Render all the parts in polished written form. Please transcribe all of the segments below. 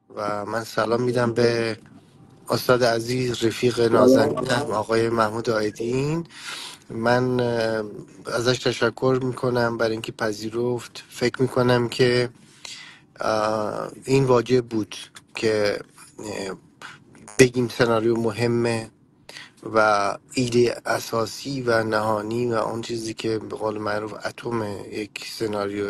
و من سلام میدم به استاد عزیز، رفیق سلام. نازنینم آقای محمود آیدین. من ازش تشکر میکنم برای اینکه پذیرفت. فکر میکنم که این واجب بود که بگیم سناریو مهمه و ایده اساسی و نهانی و اون چیزی که به قول معروف اتم یک سناریو،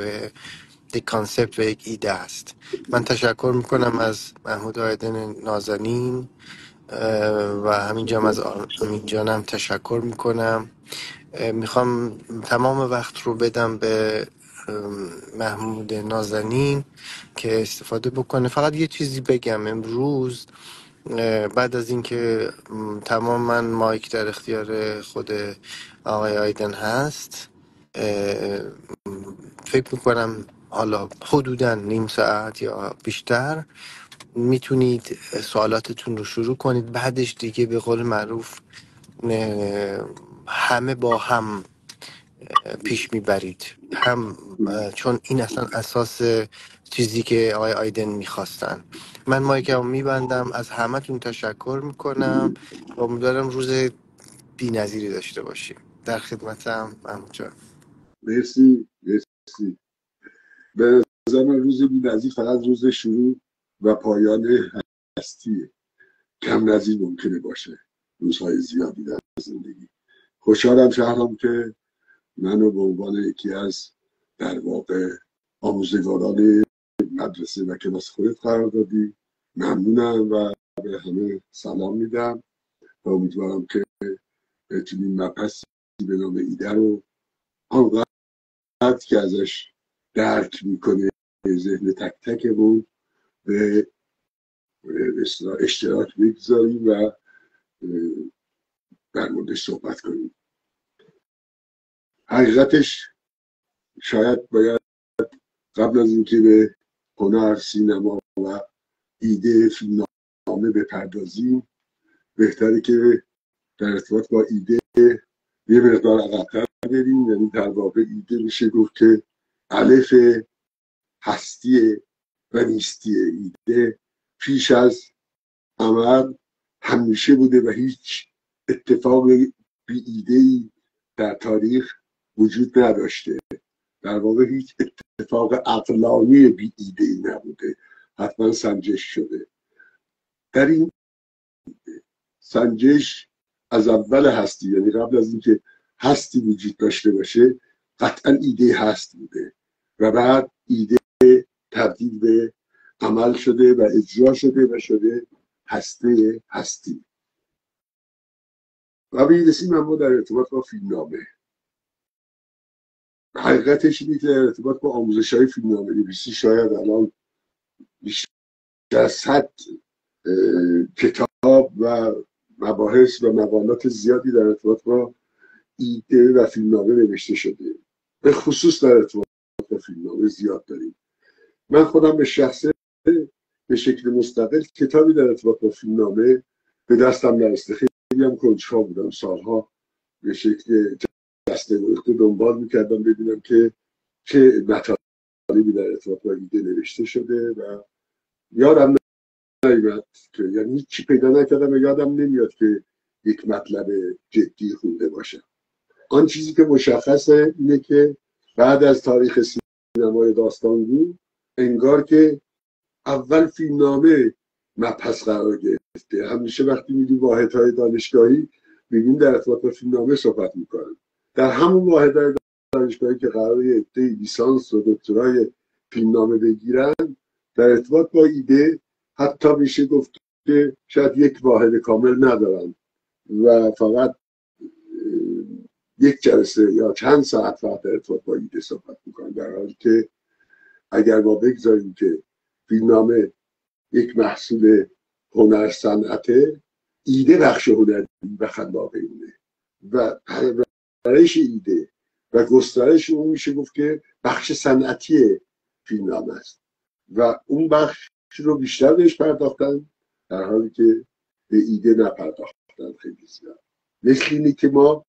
یک کانسپت و یک ایده است. من تشکر میکنم از محمود آیدین نازنین و همینجا از آرمین جانم تشکر میکنم. میخوام تمام وقت رو بدم به محمود نازنین که استفاده بکنه. فقط یه چیزی بگم. امروز بعد از اینکه تمام من مایک در اختیار خود آقای آیدن هست، فکر میکنم حالا حدودا نیم ساعت یا بیشتر میتونید سوالاتتون رو شروع کنید. بعدش دیگه به قول معروف همه با هم پیش میبرید هم، چون این اصلا اساس چیزی که آقای آیدن میخواستن. من مایکم میبندم، از همتون تشکر میکنم و امیدوارم روز بی نظیری داشته باشیم. در خدمتم محمود جان. مرسی. به نظر من روز بی‌نظیر فقط روز شروع و پایان هستیه. کم نظیر ممکنه باشه روزهای زیادی در زندگی. خوشحالم شهرام که منو به عنوان یکی از در واقع آموزگاران مدرسه و کلاس خودت قرار دادی. ممنونم و به همه سلام میدم و امیدوارم که بتونیم مبحثی به نام ایده رو آنقدر که ازش درک میکنه ذهن تک تکمون به اشتراک بگذاریم و در موردش صحبت کنیم. حقیقتش شاید باید قبل از اینکه به هنر، سینما و ایده فیلمنامه بپردازیم بهتره که در ارتباط با ایده یه مقدار عقب‌تر بریم. یعنی در واقع ایده میشه گفت که الف هستی و نیستی. ایده پیش از عمل همیشه بوده و هیچ اتفاق بی ایده‌ای در تاریخ وجود نداشته. در واقع هیچ اتفاق عقلانی بی ایده‌ای نبوده، حتما سنجش شده. در این سنجش از اول هستی، یعنی قبل از اینکه هستی وجود داشته باشه، قطعا ایده هست بوده و بعد ایده تبدیل به عمل شده و اجرا شده و شده هستی. و میرسیم اما در ارتباط با فیلمنامه. حقیقتش اینه که در ارتباط با آموزش‌های فیلمنامه نویسی شاید الان بیشتر از 100 کتاب و مباحث و مقالات زیادی در ارتباط با ایده و فیلمنامه نوشته شده. به خصوص در ارتباط با فیلمنامه زیاد داریم. من خودم به شخصه به شکل مستقل کتابی در ارتباط با فیلمنامه به دستم نرسیده. خیلی هم کنجکاو بودم، سالها به شکل دسته گریخته دنبال میکردم ببینم که چه مطالبی در ارتباط با ایده نوشته شده و یادم نمیاد که، یعنی چی پیدا نکردم و یادم نمیاد که یک مطلب جدی خونده باشم. آن چیزی که مشخصه اینه که بعد از تاریخ سینمای داستانگو انگار که اول فیلمنامه مبحث قرار گرفته. همیشه وقتی میدیم واحدهای دانشگاهی میبینیم در ارتباط با فیلمنامه صحبت میکنن. در همون واحدهای دانشگاهی که قراره عده لیسانس و دکترای فیلمنامه بگیرن، در ارتباط با ایده حتی میشه گفت که شاید یک واحد کامل ندارن و فقط یک جلسه یا چند ساعت فقط در ارتباط با ایده صحبت میکنن. در حالی که اگر ما بگذاریم که فیلمنامه یک محصول هنر صنعته، ایده بخش هنری و خلاقیونه و پرورش ایده و گسترش اون میشه گفت که بخش صنعتی فیلمنامه است و اون بخش رو بیشتر بهش پرداختن در حالی که به ایده نپرداختن خیلی زیاد. مثل اینه که ما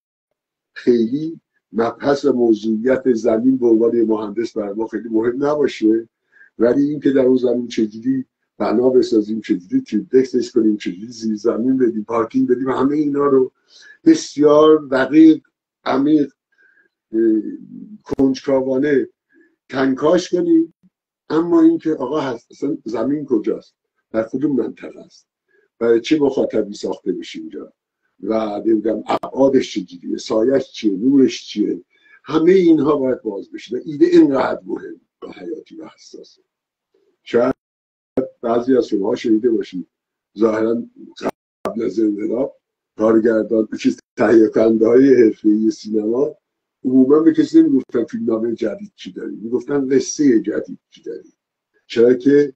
خیلی مبحث و موضوعیت زمین به عنوان مهندس برای ما خیلی مهم نباشه، ولی این که در اون زمین چجوری بنا بسازیم، چجوری تریپلکسش کنیم، چجوری زیر زمین بدیم، پارکینگ بدیم، همه اینا رو بسیار دقیق، عمیق، کنجکاوانه کنکاش کنیم. اما اینکه آقا اصلا زمین کجاست، در کدوم منطقه است، برای چه مخاطبی ساخته میشه اینجا و نمیدونم ابعادش چجوریه، سایش چیه، نورش چیه، همه اینها باید باز بشه. ایده اینقدر مهم و حیاتی و حساسه. شاید بعضی از شما شنیده باشید ظاهرا قبل از انقلاب کارگردان تهیه کننده های حرفه‌ای سینما عموما به کسی نمیگفتن فیلمنامه جدید چی داری، میگفتن قصه جدید چی داری. چرا که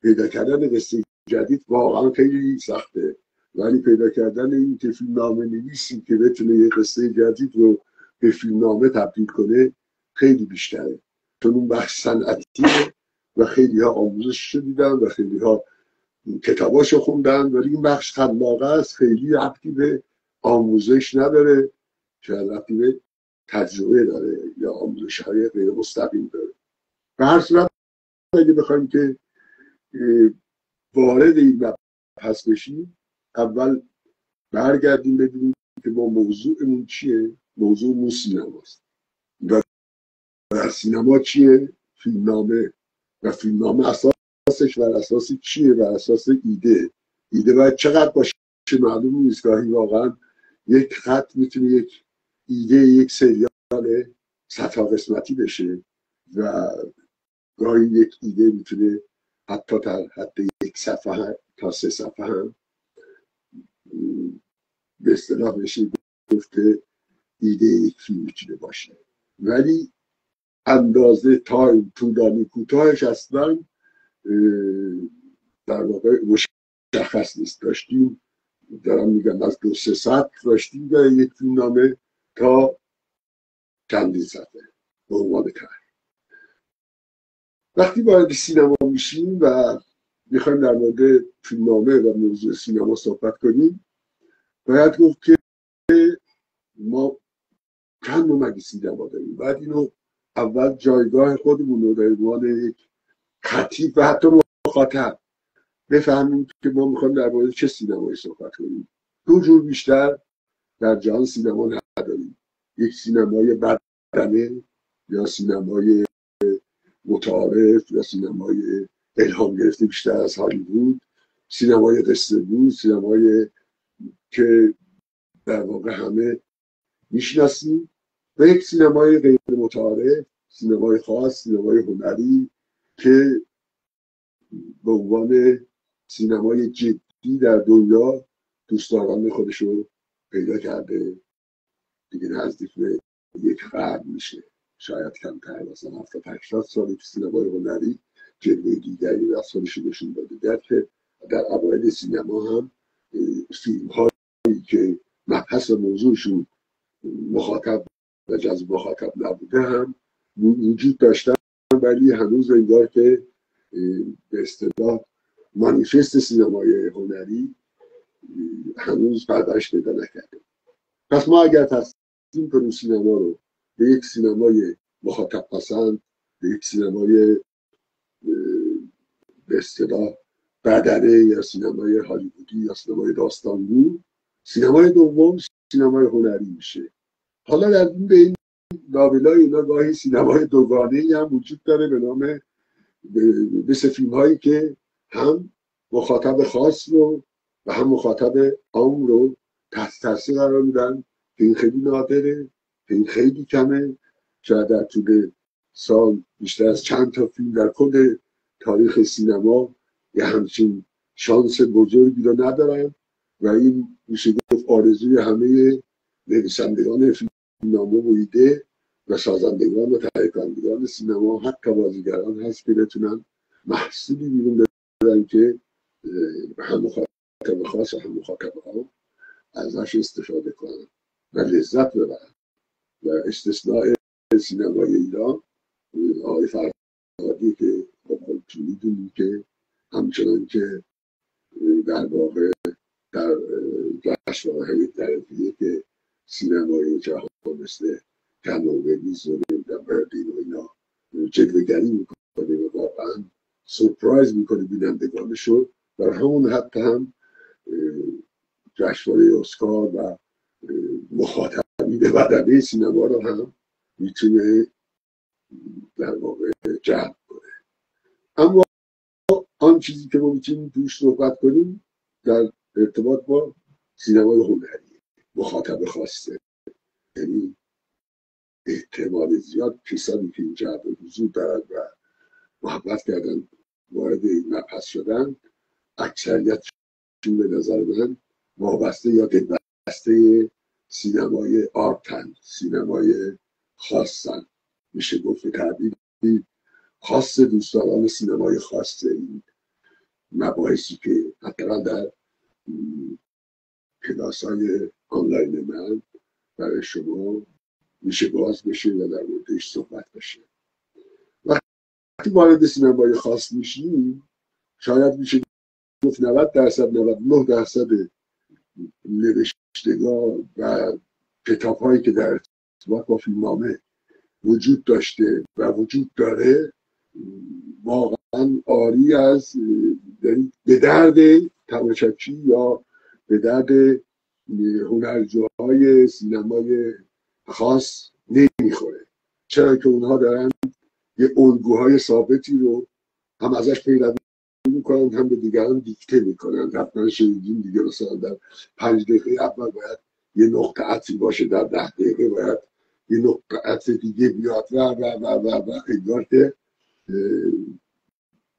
پیدا کردن قصه جدید واقعا خیلی سخته، ولی پیدا کردن این که فیلمنامه نویسی که بتونه یه قصه جدید رو به فیلمنامه تبدیل کنه خیلی بیشتره، چون اون بخش صنعتیه و خیلی ها آموزش دیدن و خیلی ها کتاباشو خوندن، ولی این بخش خلاقه است، خیلی ربطی به آموزش نداره، شاید ربطی به تجربه داره یا آموزش های غیر مستقیم داره. به هر صورت اگه بخوایم که وارد این مبحث بشیم، اول برگردیم ببینیم که ما موضوعمون چیه. موضوعمون سینماست و در سینما چیه؟ فیلمنامه. و فیلمنامه اساسش بر اساس چیه؟ بر اساس ایده. ایده باید چقدر باشه معلوم نیست، گاهی واقعا یک خط میتونه یک ایده یک سریال 100 قسمتی بشه و گاهی یک ایده میتونه حتی تا حد 1 صفحه تا 3 صفحه هم به اصطلاح بشه گفته ایده یک فیلم میتونه باشه، ولی اندازه تایم طولانی کوتاهش اصلا در واقع مشخص نیست. داشتیم دارم میگم از 2-3 ساعت داشتیم در یک فیلمنامه تا چندین صفحه به عنوان کار. وقتی وارد سینما میشیم و میخوایم در مورد فیلمنامه و موضوع سینما صحبت کنیم، باید گفت که ما چند نوع مگه سینما داریم. بعد اینو اول جایگاه خودمون رو در عنوان یک خطیب و حتی مخاطب بفهمیم که ما میخوایم در مورد چه سینمایی صحبت کنیم. 2 جور بیشتر در جهان سینما نداریم. یک سینمای بدنه یا سینمای متعارف یا سینمای الهام گرفته بیشتر از هالیوود، سینمای قصه بود، سینمای که در واقع همه میشناسیم، و یک سینمای غیر متعارف، سینمای خاص، سینمای هنری که به عنوان سینمای جدی در دنیا دوستداران خودش رو پیدا کرده. دیگه نزدیک به 1 قرن میشه، شاید کمتر، مثلا 70-80 سال که سینمای هنری جلوه دیگری از خودش نشون داده. در اوایل سینما هم فیلم هایی که مبحث و موضوعشون مخاطب و جذب مخاطب نبوده هم وجود داشتن، ولی هنوز انگار که به اصطلاح مانیفست سینمای هنری هنوز پرورش پیدا نکرده. پس ما اگر تصمیم کنیم سینما رو به یک سینمای مخاطب پسند، به یک سینمای به اصطلاح بدنه یا سینمای هالیوودی یا سینمای داستانگو، سینمای دوم سینمای هنری میشه. حالا در این لابلای اینا گاهی سینمای دوگانه‌ای هم وجود داره به نام مثل فیلم هایی که هم مخاطب خاص رو و هم مخاطب عام رو تحت تاثیر قرار میدن، که این خیلی نادره، که این خیلی کمه. شاید در طول سال بیشتر از چند تا فیلم در کل تاریخ سینما یه همچین شانس بزرگی رو ندارن و این میشه گفت آرزوی همه نویسندگان فیلمنامه و ایده و سازندگان و تهیه کنندگان سینما، حتی بازیگران هست که بتونن محصولی بیرون بدن که هم مخاطب خاص و هم مخاطب عام ازش استفاده کنن و لذت ببرن. و استثناء سینمای ایران آقای فرهادی که خودتون میدونید که همچنان که در واقع در جشنواره‌های طرفیه که سینمای جهان مثل کن و بلیز و برلین و اینا جلوه‌گری میکنه و واقعا سورپرایز میکنه بینندگانشو. در همون حتی هم جشنواره اسکار و مخاطبین بدنه سینما رو هم میتونه در واقع جلب کنه. اما آن چیزی که ما میتونیم توش صحبت کنیم در ارتباط با سینمای هنری مخاطب خاصه، یعنی احتمال زیاد کسانی که اینجا حضور دارن و محبت کردن وارد این مبحث شدن، اکثریتشون به نظر من وابسته یا دلبسته سینمای آرتن، سینمای خاصن. میشه گفت تعبیری خاص دوستداران سینمای خاصه. این مباحثی که حداقل در کلاس‌های آنلاین من برای شما میشه باز بشه و در موردش صحبت بشه. وقتی وارد سینمای خاص میشیم شاید میشه گفت 90%، 99% نوشتگاه و کتاب هایی که در ارتباط با فیلمنامه وجود داشته و وجود داره واقعا عاری از به درد تماشاچی یا به درد هنرجوهای سینمای خاص نمیخوره، چرا که اونها دارن یه الگوهای ثابتی رو هم ازش پیروی میکنن، هم به دیگران دیکته میکنن. حتما شنیدین دیگه، مثلا در 5 دقیقه اول باید یه نقطه عطفی باشه، در 10 دقیقه باید یه نقطه عطف دیگه بیاد و انگار که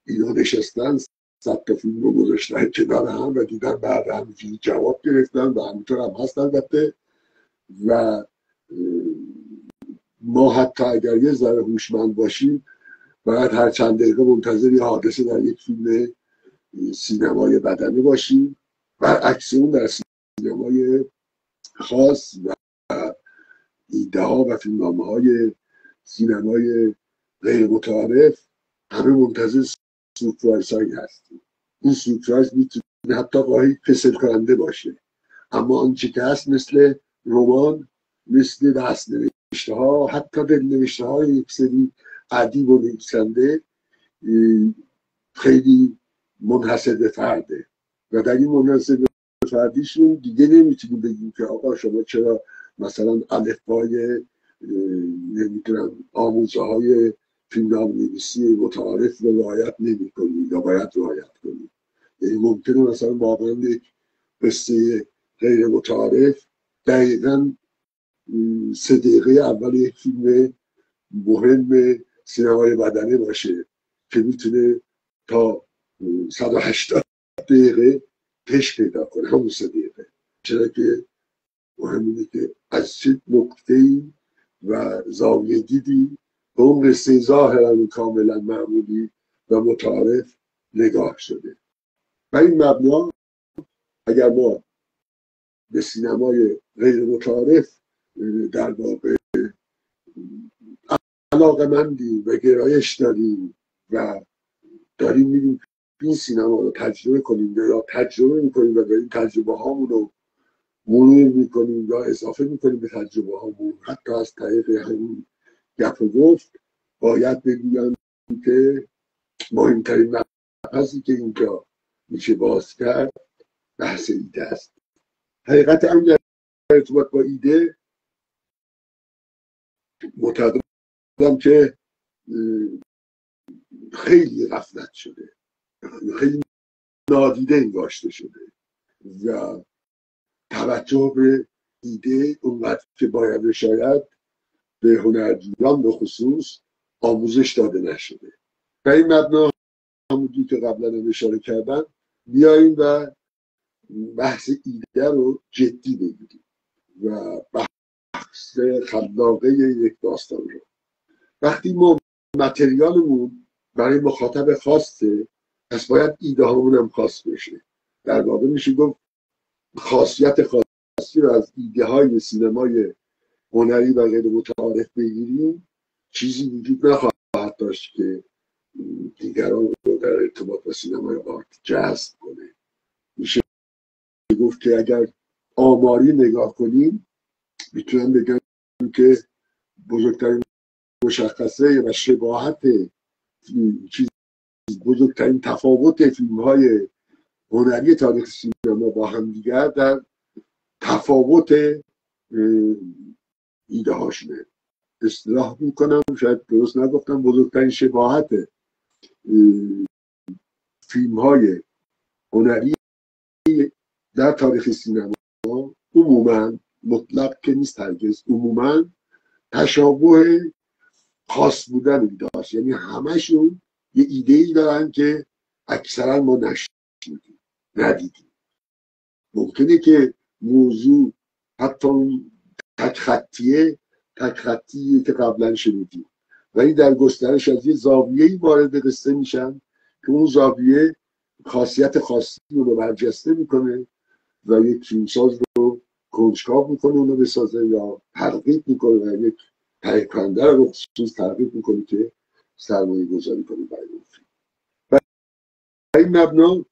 اینا نشستن 100 تا فیلم رو گذاشتن کنار هم و دیدن بعد همینجوری جواب گرفتن و همینطور هم هست البته. و ما حتی اگر یه ذره هوشمند باشیم باید هر چند دقیقه منتظر یه حادثه در یک فیلم سینمای بدنه باشیم. برعکس اون در سینمای خاص و ایده ها و فیلمنامه های سینمای غیر متعارف همه منتظر سورپرایز هایی هستیم. این سورپرایز میتونه حتی گاهی کسل کننده باشه، اما آنچه که هست مثل رمان، مثل دست نوشته ها، حتی دل نوشته های یک سری ادیب و نویسنده خیلی منحصر به فرده و در این منحصر به فردیشون دیگه نمیتونیم بگیم که آقا شما چرا مثلا الفبای نمیدونم آموزه های فیلمنامه‌نویسی متعارف رو رعایت نمی‌کنید یا باید رعایت کنید. یعنی ممکنه مثلا واقعا یک قصه غیر متعارف دقیقاً 3 دقیقه اول یک فیلم مهم سینمای بدنه باشه که میتونه تا 180 دقیقه پیش پیدا کنه، همون 3 دقیقه. چرا که مهم اینه که از چه نقطه‌ای و زاویه دیدی به اون قصه ظاهرا کاملا معمولی و متعارف نگاه شده. و این مبنا اگر ما به سینمای غیر متعارف در واقع علاقه‌مندیم و گرایش داریم و داریم میریم این سینما رو تجربه کنیم یا تجربه میکنیم و داریم تجربه هامون رو مرور میکنیم یا اضافه میکنیم به تجربه هامون، حتی از طریق همین گپ و گفت، باید بگویم که مهمترین مبحثی که اینجا میشه باز کرد بحث ایده است. حقیقت هم در ارتباط با ایده معتقدم که خیلی غفلت شده، خیلی نادیده انگاشته شده و توجه به ایده اونقدر که باید شاید به هنرجویان به خصوص آموزش داده نشده. و این مبنا همونجوری که قبلا هم اشاره کردن بیاییم و بحث ایده رو جدی بگیریم و بحث خلاقه یک داستان رو. وقتی ما متریالمون برای مخاطب خاصه، پس باید ایده هامون هم خاص بشه. در واقع میشه گفت خاصیت خاصی رو از ایده های سینمای هنری و غیر متعارف بگیریم، چیزی وجود نخواهد داشت که دیگران رو در ارتباط با سینمای آرت جذب کنه. میشه گفت که اگر آماری نگاه کنیم میتونم بگم که بزرگترین مشخصه و شباهت چیزی بزرگترین تفاوت فیلم های هنری تاریخ سینما با هم دیگر در تفاوت ایده هاشونه. اصطلاح میکنم، شاید درست نگفتم، بزرگترین شباهت فیلم های هنری در تاریخ سینما عموما، مطلق که نیست هرگز، عموما تشابه خاص بودن ایده هاست. یعنی همشون یه ایده ای دارن که اکثرا ما نشنیدیم، ندیدیم. ممکنه که موضوع حتی اون تک خطیه که قبلا شنیدیم، ولی در گسترش از یه زاویه‌ای وارد قصه میشن که اون زاویه خاصیت خاصی رو برجسته میکنه و یک فیلمساز رو کنجکاو میکنه اونو بسازه، یا ترغیب میکنه و یک تهیه کننده رو خصوص ترغیب میکنه که سرمایه گذاری کنه برای اون فیلم. و این مبنا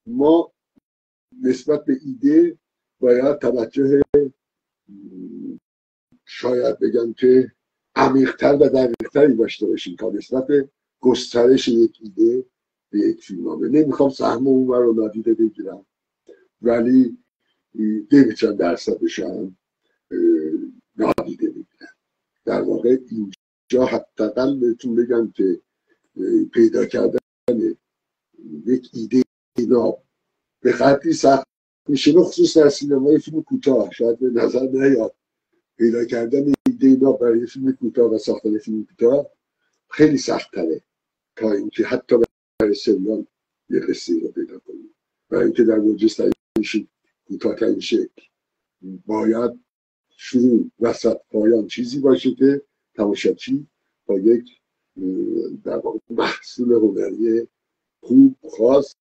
ما نسبت به ایده باید توجه شاید بگم که عمیق‌تر و دقیق‌تری داشته باشیم تا نسبت به گسترش یک ایده به یک فیلمنامه. نمیخوام سهم اون رو نادیده بگیرم، ولی نمیتونم درصدش هم نادیده بگیرم. در واقع اینجا حداقل بهتون بگم که پیدا کردن یک ایده ناب به قدری سخت میشه، خصوص در سینمای فیلم کوتاه. شاید به نظر نیاد پیدا کردن ایده ناب برای فیلم کوتاه و ساختن فیلم کوتاه خیلی سخت تره تا اینکه حتی برای سریال یه قصه رو پیدا کنیم. برای اینکه در موجز کوتاه‌ترین شکل باید شروع وسط پایان چیزی باشه که تماشاچی با یک در واقع محصول هنری خوب خاص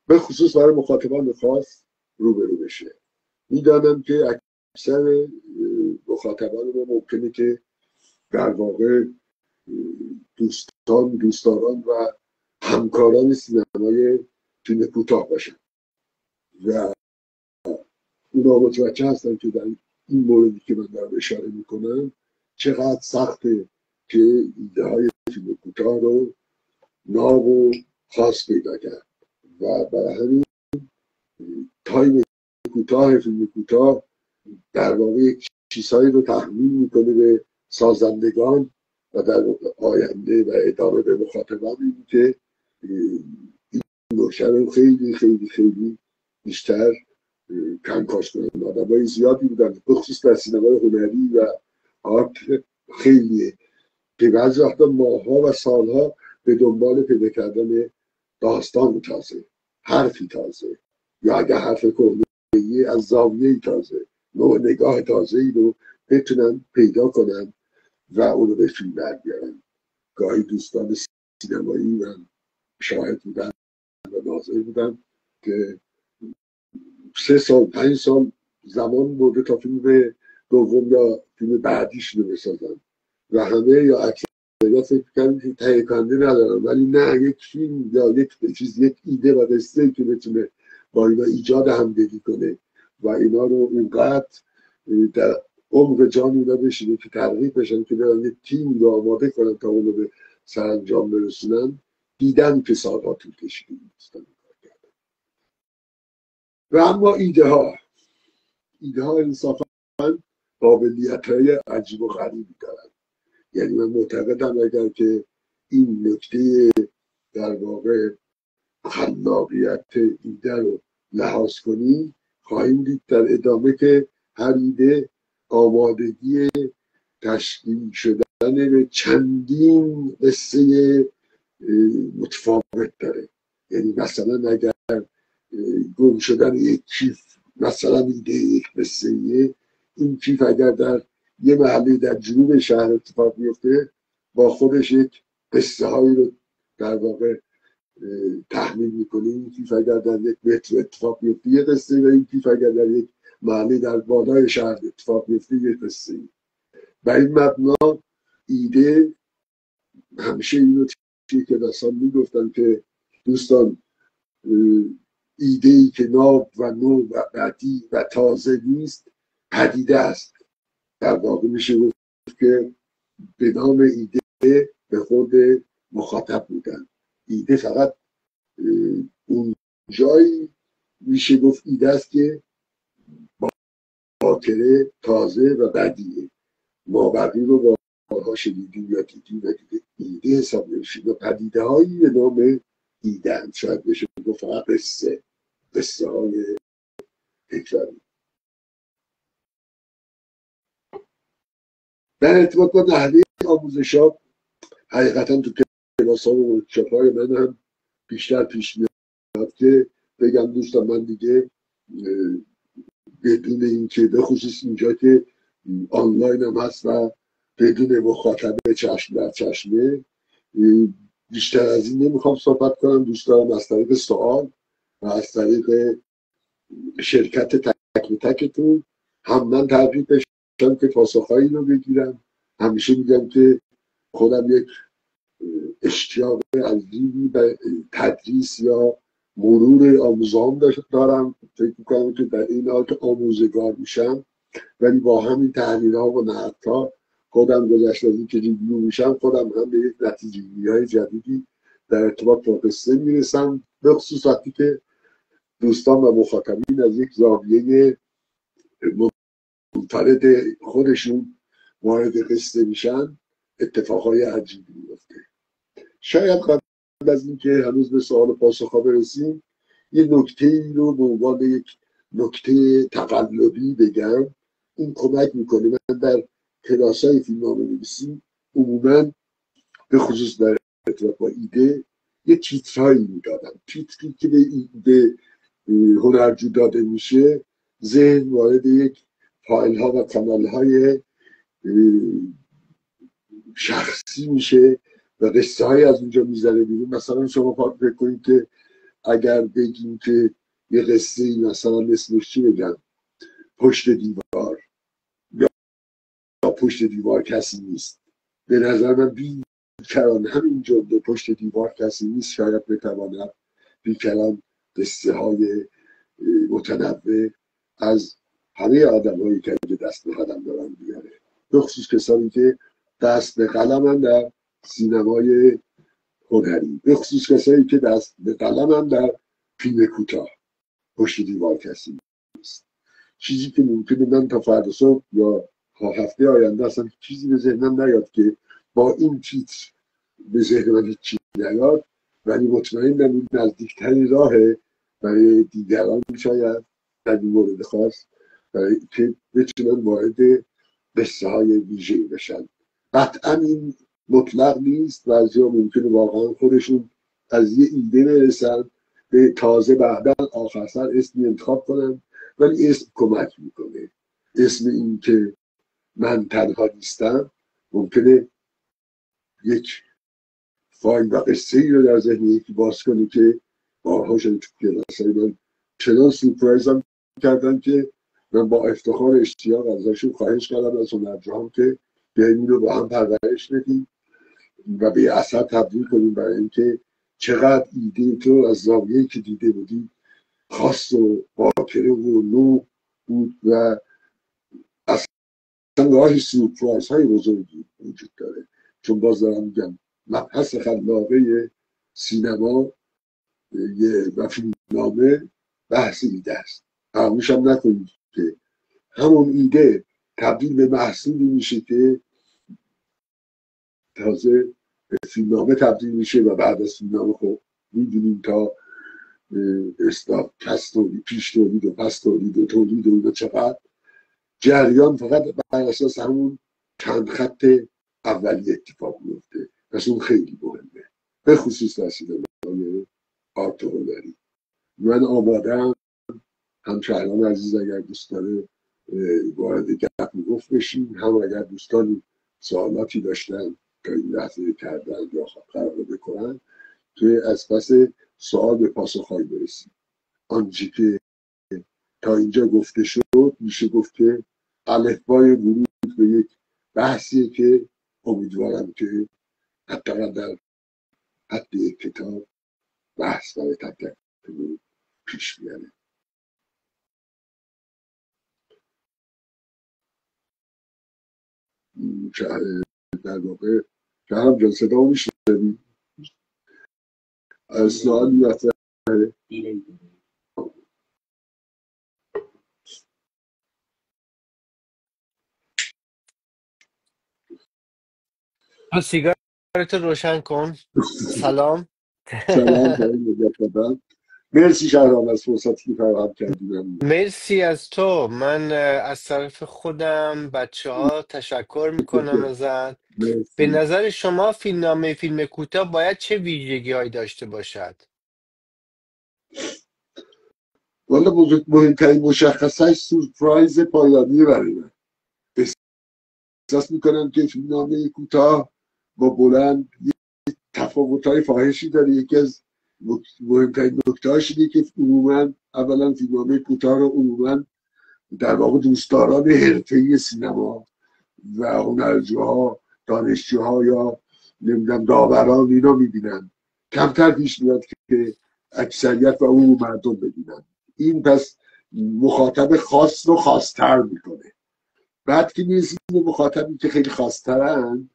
به خصوص برای مخاطبان خاص روبرو بشه. میدانم که اکثر مخاطبان ما ممکنه که در واقع دوستداران و همکاران سینمای فیلم کوتاه باشن و اونا متوجه هستن که در این موردی که من دارم اشاره میکنم چقدر سخته که ایده های فیلم کوتاه رو ناب و خاص پیدا کرد و برای همین تایم کوتاه فیلم کوتاه در واقع یک چیزهایی رو تحمیل میکنه به سازندگان و در آینده و ادامه به مخاطبان، این که این نوشه رو خیلی خیلی خیلی بیشتر کنکاش کنن. آدمای زیادی بودن به خصوص در سینمای هنری و آرت خیلیه که بعضی وقتا ماه‌ها و سالها به دنبال پیدا کردن داستان تازه، حرفی تازه، یا اگر حرف کهنه‌ای از زاویه‌ای تازه، نوع نگاه تازه‌ای رو بتونن پیدا کنن و اونو به فیلم در بیارن. گاهی دوستان سینمایی من شاهد بودن و ناظر بودن که 3 سال 5 سال زمان برده تا فیلم دوم یا فیلم بعدیش رو بسازن و همه یا اکثریت فکر کردن که تهیه کننده ندارن، ولی نه، یک فیلم یا یک ایده و قصه‌ای که بتونه با اینا ایجاد همدلی کنه و اینا رو اینقدر در عمق جان اینا بشینه که ترغیب بشن که برن یک تیم رو آماده کنن تا اونو به سرانجام برسونن. دیدن که سالها طول کشیده و اما ایده ها انصافا قابلیت‌های عجیب و غریبی دارن. یعنی من معتقدم اگر که این نکته در واقع خلاقیت ایده رو لحاظ کنیم، خواهیم دید در ادامه که هر ایده آمادگی تشکیل شدن به چندین قصه متفاوت داره. یعنی مثلا اگر گم شدن یک کیف مثلا ایده یک قصه، این کیف اگر در یه محله در جنوب شهر اتفاق بیفته با خودش یک قصه هایی رو در واقع تحمیل میکنه. این کیف اگر در یک مترو اتفاق بیفته یه قصه، و این کیف اگر در یک محله در بالای شهر اتفاق بیفته یه قصه. و این مبنا ایده همیشه اینو که داستان میگفتن که دوستان ایده‌ای که ناب و نو و بعدی و تازه نیست پدیده است. در واقع میشه گفت که به نام ایده به خود مخاطب بودن. ایده فقط اون جایی میشه گفت ایده است که خاطره تازه و بدیه، ما بقیه رو بارها شنیدیم یا دیدیم و دیگه ایده حساب نمیشید و پدیده هایی به نام ایدن، شاید بشه گفت فقط قصه های تکراری. در ارتباط با نحوه آموزش ها، حقیقتا تو کلاس ها و ورکشاپ های من هم بیشتر پیش میاد که بگم دوستان من دیگه بدون اینکه به خصوص اینجا که آنلاین هم هست و بدون مخاطبه چشم در چشمه، بیشتر از این نمیخوام صحبت کنم. دوست دارم از طریق سوال و از طریق شرکت تک به تکتون هم من ترغیب بشم که پاسخهایی رو بگیرم. همیشه میگم که خودم یک اشتیاق عظیمی به تدریس یا مرور آموزان دارم. فکر میکنم که در این حال که آموزگار میشم، ولی با همین تحلیل ها و نقد ها خودم گذشته از این که ریویو میشم، خودم هم به یک نتیجه های جدیدی در ارتباط با قصه میرسم، به خصوص وقتی که دوستان و مخاطبین از یک زاویه منفرد خودشون وارد قصه میشن، اتفاقای عجیبی میفته. شاید قبل از اینکه هنوز به سوال پاسخ ها برسیم، یه نکته رو به عنوان یک نکته تقلبی بگم. این کمک میکنه. من در کلاس های فیلمنامه نویسی عموما به خصوص در ارتباط با ایده یه تیترهایی میدادم. تیتری که به هنرجو داده میشه، ذهن وارد یک فایل ها و کانال های شخصی میشه و قصه های از اونجا میذاره بیرون. مثلا شما فکر کنید که اگر بگیم که یه قصه ای مثلا اسمش چی بگم، پشت دیوار یا پشت دیوار کسی نیست، به نظر من بیکران همین جمله پشت دیوار کسی نیست شاید بتواند بیکران قصه های متنوع از همه آدم هایی که دست به قلم دارن بیاره، به خصوص کسانی که دست به قلم در سینمای هنری، به خصوص کسانی که دست به قلم در فیلم کوتاه. پشت دیوار کسی نیست. چیزی که ممکنه من تا فردا صبح یا تا هفته آینده اصلا چیزی به ذهنم نیاد که با این تیتر به ذهن من هیچ چیزی نیاد، ولی مطمئنم این نزدیکترین راهه برای دیگران شاید در این مورد خاص، برای که بتونن وارد قصه های ویژه بشن. قطعا این مطلق نیست. بعضیا ممکنه واقعا خودشون از یه ایده برسن به تازه بعدا آخر سر اسمی انتخاب کنن، ولی اسم کمک میکنه. اسم این که من تنها نیستم ممکنه یک فایل و قصه ای رو در ذهن یکی باز کنه که بارها شده تو کلاسای من چنان سورپرایزم کردن که من با افتخار اشتیاق ازشون خواهش کردم از هنرجوام که بیاین رو با هم پرورش بدیم و به اثر تبدیل کنیم، برای اینکه چقدر ایده تو از زاویه‌ای که دیده بودی خاص و باکره و نو بود و اصلا راهی سورپرایز های بزرگی وجود داره. چون باز دارم میگم مبحث خلاقه سینما و فیلمنامه بحث ایده است. فراموش هم نکنید که همون ایده تبدیل به محصولی میشه که تازه به فیلمنامه تبدیل میشه و بعد از فیلمنامه خب میدونیم تا کس تولید، پیش تولید و پس تولید و تولید و چقدر جریان فقط بر اساس همون چند خط اولی اتفاق میفته. پس اون خیلی مهمه، به خصوص در سینمای آرت و هنری. من آمادم همشهران عزیز اگر دوست داره وارد گپ و گفت بشیم، هم اگر دوستان سوالاتی داشتن تا این لحظه کردن یا قرار بکنن توی از پس سوال به پاسخهایی برسیم. آنچه که تا اینجا گفته شد میشه گفت که الفبای ورود به یک بحثیه که امیدوارم که حتی در حد یک کتاب بحث برای تک تک پیش بیاره. در واقع شهرام جان صدا میشنوی؟ سوالی مطرحه. تو سیگارت روشن کن. سلام. سلام مجددا. مرسی شهرام از فرصتی که فراهم کردیم. مرسی از تو. من از طرف خودم بچه ها تشکر میکنم ازت. به مرسی. نظر شما فیلمنامه فیلم کوتاه باید چه ویژگی هایی داشته باشد؟ والا مهمترین مشخصش سورپرایز پایانی برای من. احساس میکنم که فیلمنامه کوتاه با بلند تفاوت‌های فاحشی داره. یکی از مهمترین نکته‌هاش اینه که عموما اولا فیلمنامه کوتاه رو عموما در واقع دوستداران حرفه‌ای سینما و هنرجوها، دانشجوها یا نمیدونم داوران اینا میبینن. کمتر پیش میاد که اکثریت و عموم مردم ببینن. این پس مخاطب خاص رو خاص‌تر میکنه. بعد که میرسیم به مخاطبی که خیلی خاص‌ترن،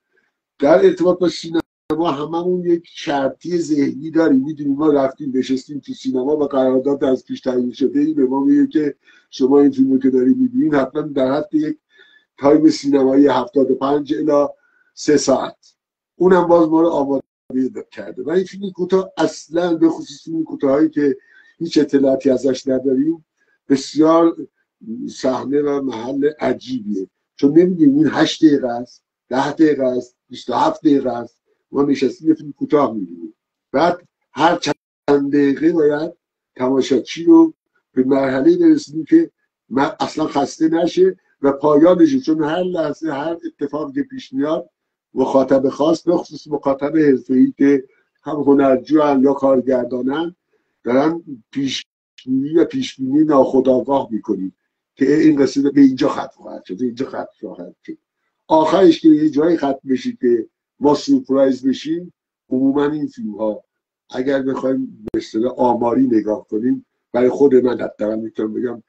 در ارتباط با سینما هممون یک شرطی ذهنی داریم. میدونیم ما رفتیم نشستیم تو سینما و قرارداد از پیش تعیین شده ای به ما میگه که شما این فیلمو که دارید میبینید حتما در حد یک تایم سینمایی 75 الی 3 ساعت. اونم باز ما رو آماده کرده. و این فیلم کوتاه اصلا به خصوص فیلم کوتاهایی که هیچ اطلاعاتی ازش نداریم بسیار صحنه و محل عجیبیه، چون نمیدونیم این 8 دقیقه است، 10 دقیقه است، 27 دقیقه است. ما نشستیم یه فیلم کوتاه می‌بینیم. بعد هر چند دقیقه باید تماشاچی رو به مرحله برسونیم که اصلا خسته نشه و پایانش، چون هر لحظه هر اتفاقی که پیش میاد مخاطب خاص به خصوص مخاطب حرفه‌ای که هم هنرجو یا کارگردانن دارن پیش‌بینی و پیش‌بینی ناخودآگاه میکنیم که این قصه به اینجا ختم خواهد شد، اینجا ختم خواهد شد. آخرش که یه جایی ختم بشه که ما سورپرایز بشیم. عموما این فیلم ها اگر بخوایم به اصطلاح آماری نگاه کنیم، برای خود من حتی میتونم بگم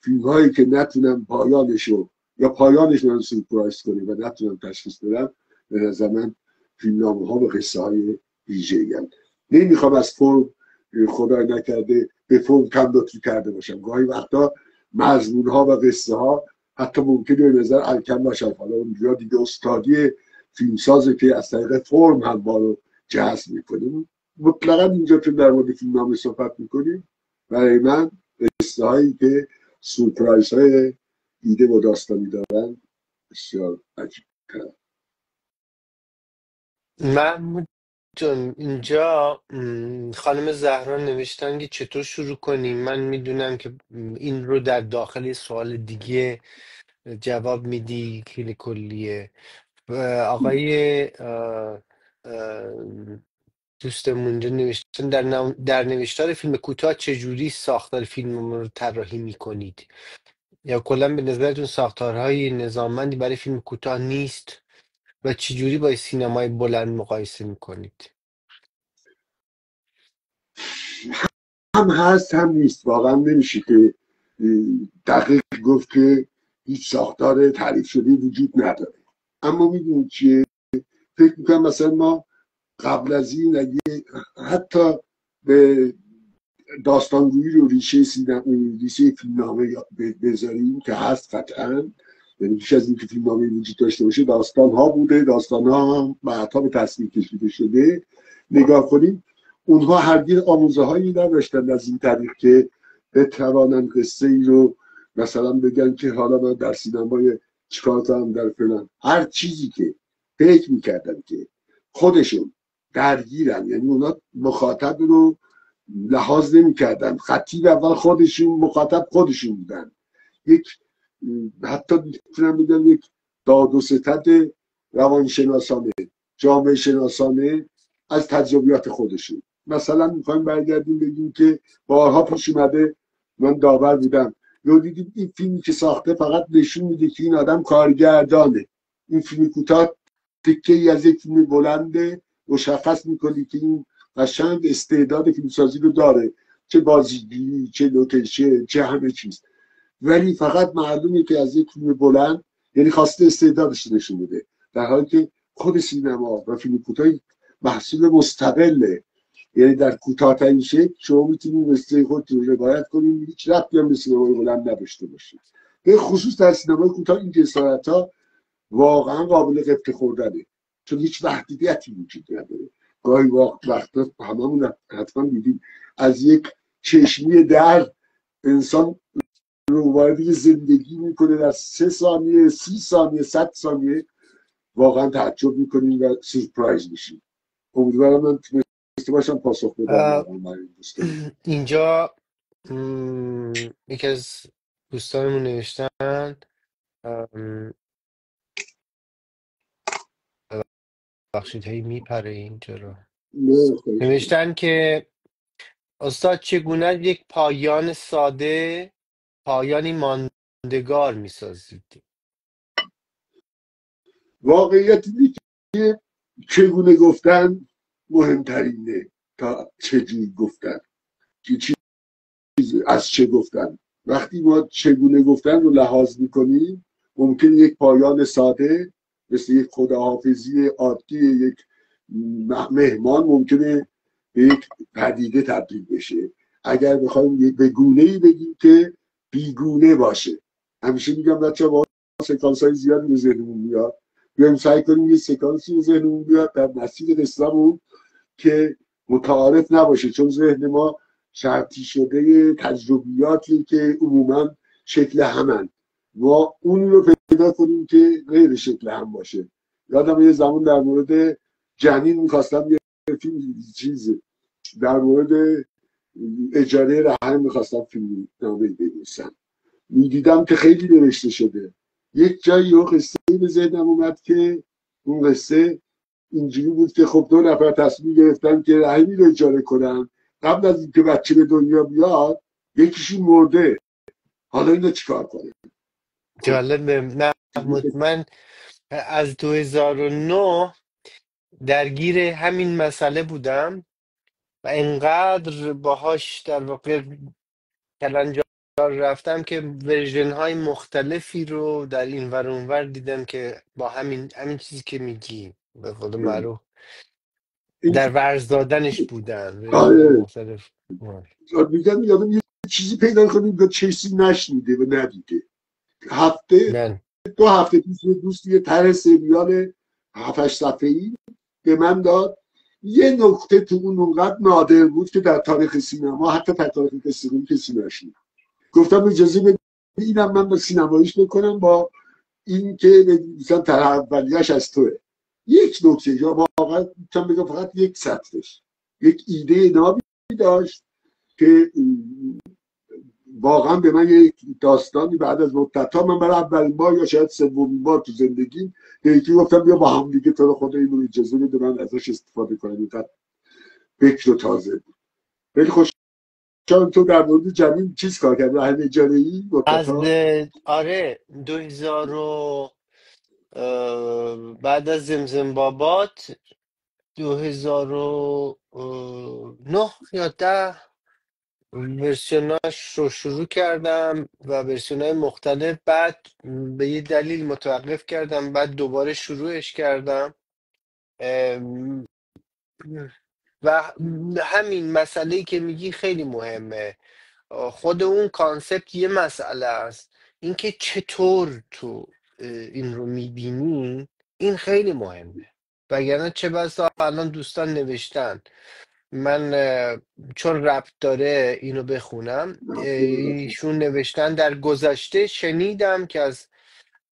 فیلم هایی که نتونم پایانشو یا پایانش رو سورپرایز کنیم و نتونم تشخیص بدم، به نظر من فیلمنامه ها و قصه های ویژه‌ای هستند. نمیخوام از فرم خدای نکرده به فرم کم لطفی کرده باشم. گاهی وقتا مضمون ها و قصه ها حتی ممکنه به نظر الکم باشن. حالا اونجا دیگه استادی فیلمسازه که از طریق فرم هم ما رو جذب میکنیم. مطلقا اینجا که در مورد فیلمنامه صحبت میکنیم، برای من قصه هایی که سورپرایز های ایده و داستانی دارن بسیار عجیب کرد. محمود جان، اینجا خانم زهرا نوشتن که چطور شروع کنیم. من میدونم که این رو در داخل سوال دیگه جواب میدی خیلی کلیه. آقای دوستمون اونجا نوشتن در نوشتار فیلم کوتاه چجوری ساختار فیلم رو طراحی میکنید، یا کلا به نظرتون ساختارهای نظاممندی برای فیلم کوتاه نیست و چجوری با سینمای بلند مقایسه میکنید؟ هم هست هم نیست. واقعا نمیشه که دقیق گفت که هیچ ساختار تعریف شده وجود نداره. اما میدونید چیه؟ فکر میکنم مثلا ما قبل از این اگه حتی به داستانگویی رو ریشه فیلمنامه بذاریم که هست قطعا، یعنی بیش از اینکه فیلمنامه وجود داشته باشه داستان ها بوده، داستان ها هم بعدها به تصویر کشیده شده. نگاه کنیم اونها هرگز آموزه هایی نداشتن از این طریق که بتوانن قصه ای رو مثلا بگن که حالا من در سینمای چیکار کنم در فلان. هر چیزی که فکر میکردن که خودشون درگیرن، یعنی اونا مخاطب رو لحاظ نمی‌کردن. خطیب اول خودشون مخاطب خودشون بودن. یک حتی میتونم بگم یک داد و ستد روانشناسانه، جامعه شناسانه از تجربیات خودشون. مثلا میخوایم برگردیم بگیم که بارها پیش اومده، من داور بودم یا دیدیم این فیلمی که ساخته فقط نشون میده که این آدم کارگردانه. این فیلم کوتاه تکه ای از یک فیلم بلنده، مشخص میکنی که این قشنگ استعداد فیلمسازی رو داره، چه بازیگری، چه لوکیشن، چه همه چیز. ولی فقط معلومه که از یک فیلم بلند یعنی خواسته استعدادش نشون بده، در حالی که خود سینما و فیلم کوتاه محصول مستقله. یعنی در کوتاه‌ترین شکل شما میتونید قصه خودتون رو روایت کنید، هیچ ربطی هم به سینمای بلند نداشته باشید. به خصوص در سینمای کوتاه این جسارت‌ها واقعا قابل قبطه خوردنه، چون هیچ وحدیتی وجود نداره. گاهی وقتا هممون حتما دیدیم از یک چشمی در انسان رو وارد زندگی میکنه در 3 ثانیه 30 ثانیه 100 ثانیه واقعا تعجب میکنیم و سورپرایز میشیم. امیدوارم من تونسته باشم پاسخ بدم اه، واقعا برای این دوستان. اینجا یکی از دوستانمون نوشتن، ام، بخشید هی میپره اینجا رو. نه خواهش می‌کنم. نوشتن که استاد چگونه یک پایان ساده پایانی ماندگار میسازید؟ واقعیت اینه که چگونه گفتن مهمترینه تا چجوری گفتن، چیز از چه گفتن. وقتی ما چگونه گفتن رو لحاظ میکنیم ممکن یک پایان ساده مثل یک خداحافظی عادی یک مهمان ممکنه به یک پدیده تبدیل بشه. اگر بخوایم به گونه ای بگیم که بیگونه باشه. همیشه میگم بچه با سکانس های زیادی به ذهنمون میاد، بیایم سعی کنیم یه سکانسی به ذهنمون بیاد در مسیر قصه‌مون که متعارف نباشه، چون ذهن ما شرطی شده تجربیاتی که عموما شکل همن، ما اون رو پیدا کنیم که غیر شکل هم باشه. یادم یه زمان در مورد جنین میخواستم یه فیلم چیز در مورد اجاره رهن میخواستم فیلم نامه بنویسم، میدیدم که خیلی نوشته شده. یک جایی یه قصه به ذهنم اومد که اون قصه اینجوری بود که خب 2 نفر تصمیم گرفتن که رحمی رو اجاره کنن، قبل از اینکه بچه به دنیا بیاد یکیشون مرده، حالا اینو چیکار کنه؟ خب جالب. محمود، من از 2009 درگیر همین مسئله بودم و انقدر باهاش در واقع کلنجار رفتم که ورژن های مختلفی رو در این ور اون ور دیدم که با همین چیزی که میگی به قول معروف این در ورز دادنش بودن ورژن های آره مختلف. میگم یادم یه چیزی پیدا کنیم که چیزی نشنیده و ندیده. هفته من 2 هفته پیش یه دوستی یه طرح سریال 7-8 صفحه‌ای به من داد. یه نکته تو اون اونقدر نادر بود که در تاریخ سینما حتی در تاریخ قصه کسی نشنید. گفتم اجازه بدید اینم من با سینماییش بکنم، با این که مثلا طرح اولیش از توه. یک نکته یا واقعا میتونم بگم فقط یک سطرش یک ایده نابی داشت که واقعا به من یک داستانی بعد از مدت‌ها، من برای اولین بار یا شاید سومین بار تو زندگیم به یکی گفتم بیا با هم دیگه تو رو خدا اینو اجازه بده من ازش استفاده کنم، اینقدر فکر و تازه بود. خیلی خوشحالم تو در مورد جمعی چیز کار کردی، رهن اجاره‌ای از مدت‌ها. آره 2000 بعد از زمزم بابات 2009 یا 10 ورسیوناش رو شروع کردم و ورسیونای مختلف، بعد به یه دلیل متوقف کردم، بعد دوباره شروعش کردم. ام، و همین مسئله که میگی خیلی مهمه. خود اون کانسپت یه مسئله است، اینکه چطور تو این رو میبینی این خیلی مهمه. وگرنه چه بسا الان دوستان نوشتن، من چون ربط داره اینو بخونم، ایشون نوشتن در گذشته شنیدم که از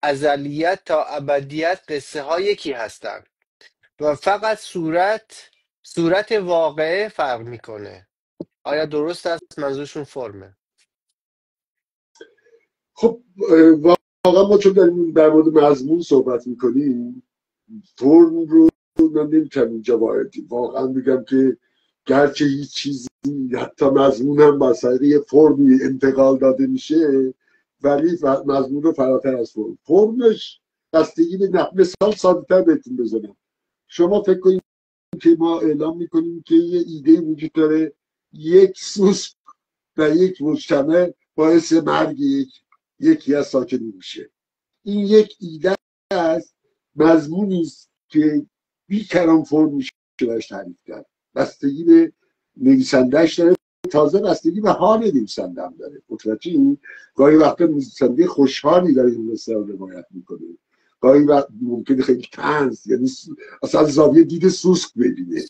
ازلیت تا ابدیت قصه ها یکی هستن و فقط صورت واقعه فرق میکنه. آیا درست است؟ منظورشون فرمه. خب واقعا ما چون داریم در مورد مضمون صحبت میکنیم، فرم رو من نمیتونم اینجا واقعا بگم که گرچه هیچ چیزی حتی مضمون هم با یه فرمی انتقال داده میشه، ولی مضمون رو فراتر از فرمش بستگی به مثال ساده تر بهتون بزنم. شما فکر کنید که ما اعلام میکنیم که یه ایده وجود داره، یک سوسک و یک مجتمع باعث مرگ یکی از ساکنین میشه. این یک ایده است، مضمونی است که بیکران فرم میشه باش تعریف کرد، بستگی به نویسندهش داره، تازه بستگی به حال نویسنده هم داره. متوجه؟ گاهی وقتا نویسنده خوشحالی داره این مثل رو روایت میکنه، گاهی وقت ممکنه خیلی طنز، یعنی اصلا زاویه دید سوسک ببینه.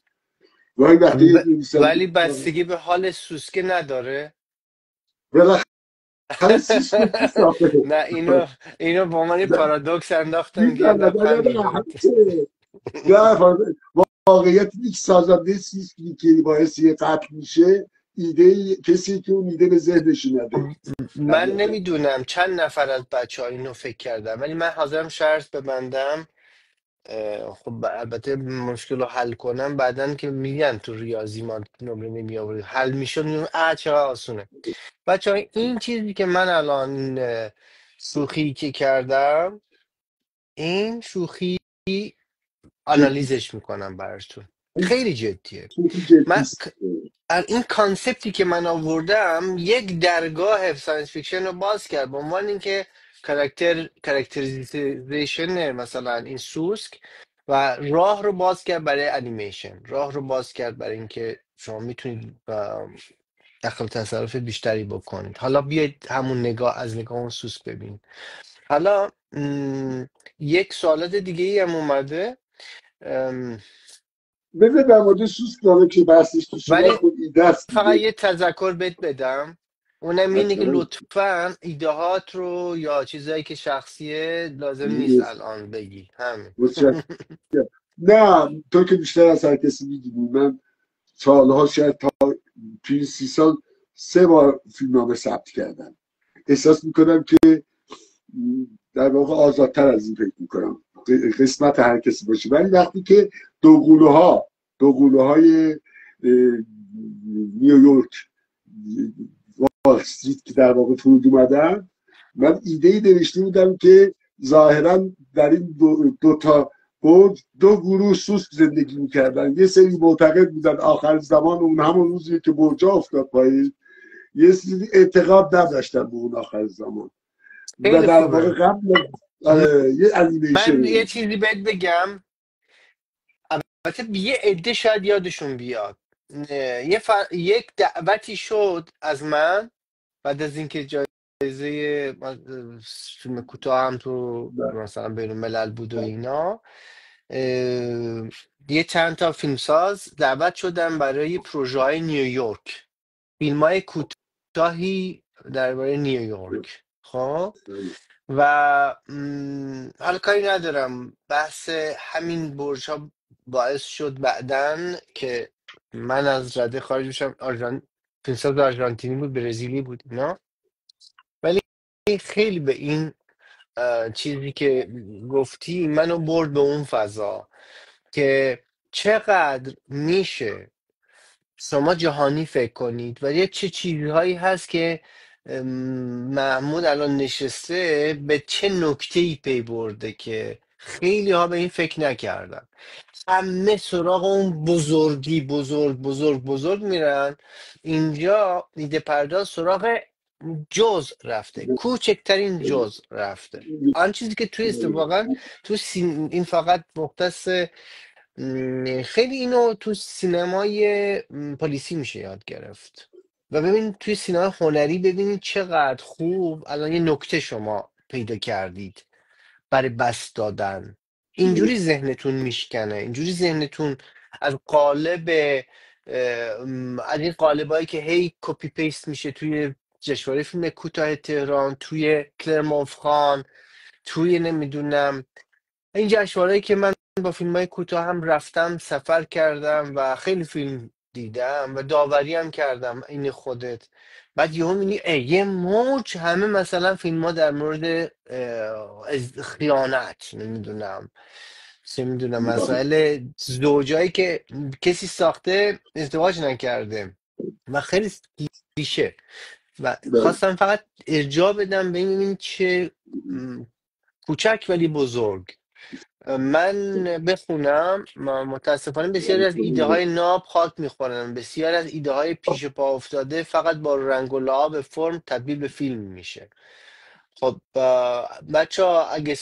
گاهی وقتا یه نویسنده ولی بستگی به حال سوسکه نداره. بالاخره سوسک رو میسافه. نه، اینو با من پارادوکس انداختم که یه میزنه لبخند نه بزنید. همچه نه واقعیت یک سازنده سیستمی که باعث یه قتل میشه، ایده کسی که اون ایده به ذهنش اومده. من نمیدونم چند نفر از بچه ها اینو فکر کردم، ولی من حاضرم شرط ببندم. خب البته مشکل رو حل کنم بعدن که میگن تو ریاضی ما نمره نمی آورد حل میشد، میگم چقدر آسونه. بچه ها این چیزی که من الان این شوخی که کردم، این شوخی جدی آنالیزش میکنم براتون، خیلی جدیه. جدی من است. این کانسپتی که من آوردم یک درگاه ساینس فیکشن رو باز کرد به عنوان اینکه کاراکتریزیشن مثلا این سوسک، و راه رو باز کرد برای انیمیشن، راه رو باز کرد برای اینکه شما میتونید دخل تصرف بیشتری بکنید. حالا بیاید همون نگاه از نگاه اون سوسک ببینید. حالا یک سوالات دیگه ای هم اومده. بذار در مورد سوسک داره که بحثش تو شما ولی خود ایده است فقط دیگه. یه تذکر بهت بدم، اونم اینه که حتما لطفا ایدهات رو یا چیزایی که شخصیه لازم نیست نیست. الان بگی همین. متشکرم. نه تو که بیشتر از هر کسی میدونی من سالها، شاید تا توی 30 سال 3 بار فیلمنامه ثبت کردم. احساس میکنم که در واقع آزادتر از این فکر میکنم قسمت هر کسی باشه. ولی وقتی که دوقلوه های نیویورک، وال استریت که در واقع فرود اومدن، من ایده ای نوشته بودم که ظاهرا در این دو تا برج دو گروه سوسک زندگی میکردن. یه سری معتقد بودن آخر زمان اون همون روزیه که برجا افتاد پایین، یه سری اعتقاد نداشتن به اون آخر زمان. و خیلی در واقع خوبه. قبل یه انیمیشن من یه بود. چیزی بهت بگم، البته یه عده شاید یادشون بیاد. یک دعوتی شد از من بعد از اینکه جایزه فیلم کوتاه هم تو مثلا بین الملل بود و اینا، اه، یه چند تا فیلمساز دعوت شدن برای پروژه های نیویورک، فیلم های کوتاهی درباره نیویورک. خب و حالا کاری ندارم، بحث همین برج ها باعث شد بعدن که من از رده خارج بشم. فیلمساز آرژانتینی بود، برزیلی بود اینا، ولی خیلی به این چیزی که گفتی منو برد به اون فضا که چقدر میشه شما جهانی فکر کنید و یه چه چیزهایی هست که محمود الان نشسته به چه نکته‌ای پی برده که خیلی ها به این فکر نکردن. همه سراغ اون بزرگی بزرگ میرن، اینجا ایده پرداز سراغ جز رفته، کوچکترین جز رفته. آن چیزی که توی واقعا این فقط مختص خیلی اینو تو سینمای پلیسی میشه یاد گرفت. و ببین توی سینما هنری ببینید چقدر خوب الان یه نکته شما پیدا کردید برای بست دادن. اینجوری ذهنتون میشکنه، اینجوری ذهنتون از قالب از این قالبایی که هی کپی پیست میشه توی جشنواره فیلم کوتاه تهران، توی کلرمانف خان، توی نمیدونم این جشنواره‌ای که من با فیلم های کوتاه هم رفتم سفر کردم و خیلی فیلم دیدم و داوری هم کردم این خودت. بعد یهو می‌بینی یه موج همه مثلا فیلم ها در مورد خیانت، نمیدونم چه میدونم، مسائل زوجایی که کسی ساخته ازدواج نکرده و خیلی کلیشه. و خواستم فقط ارجاع بدم به این چه کوچک ولی بزرگ. من بخونم، متاسفانه بسیاری از ایده های ناب خاک میخورن، بسیاری از ایده های پیش پا افتاده فقط با رنگ و لعاب فرم تبدیل به فیلم میشه. خب بچه ها اگه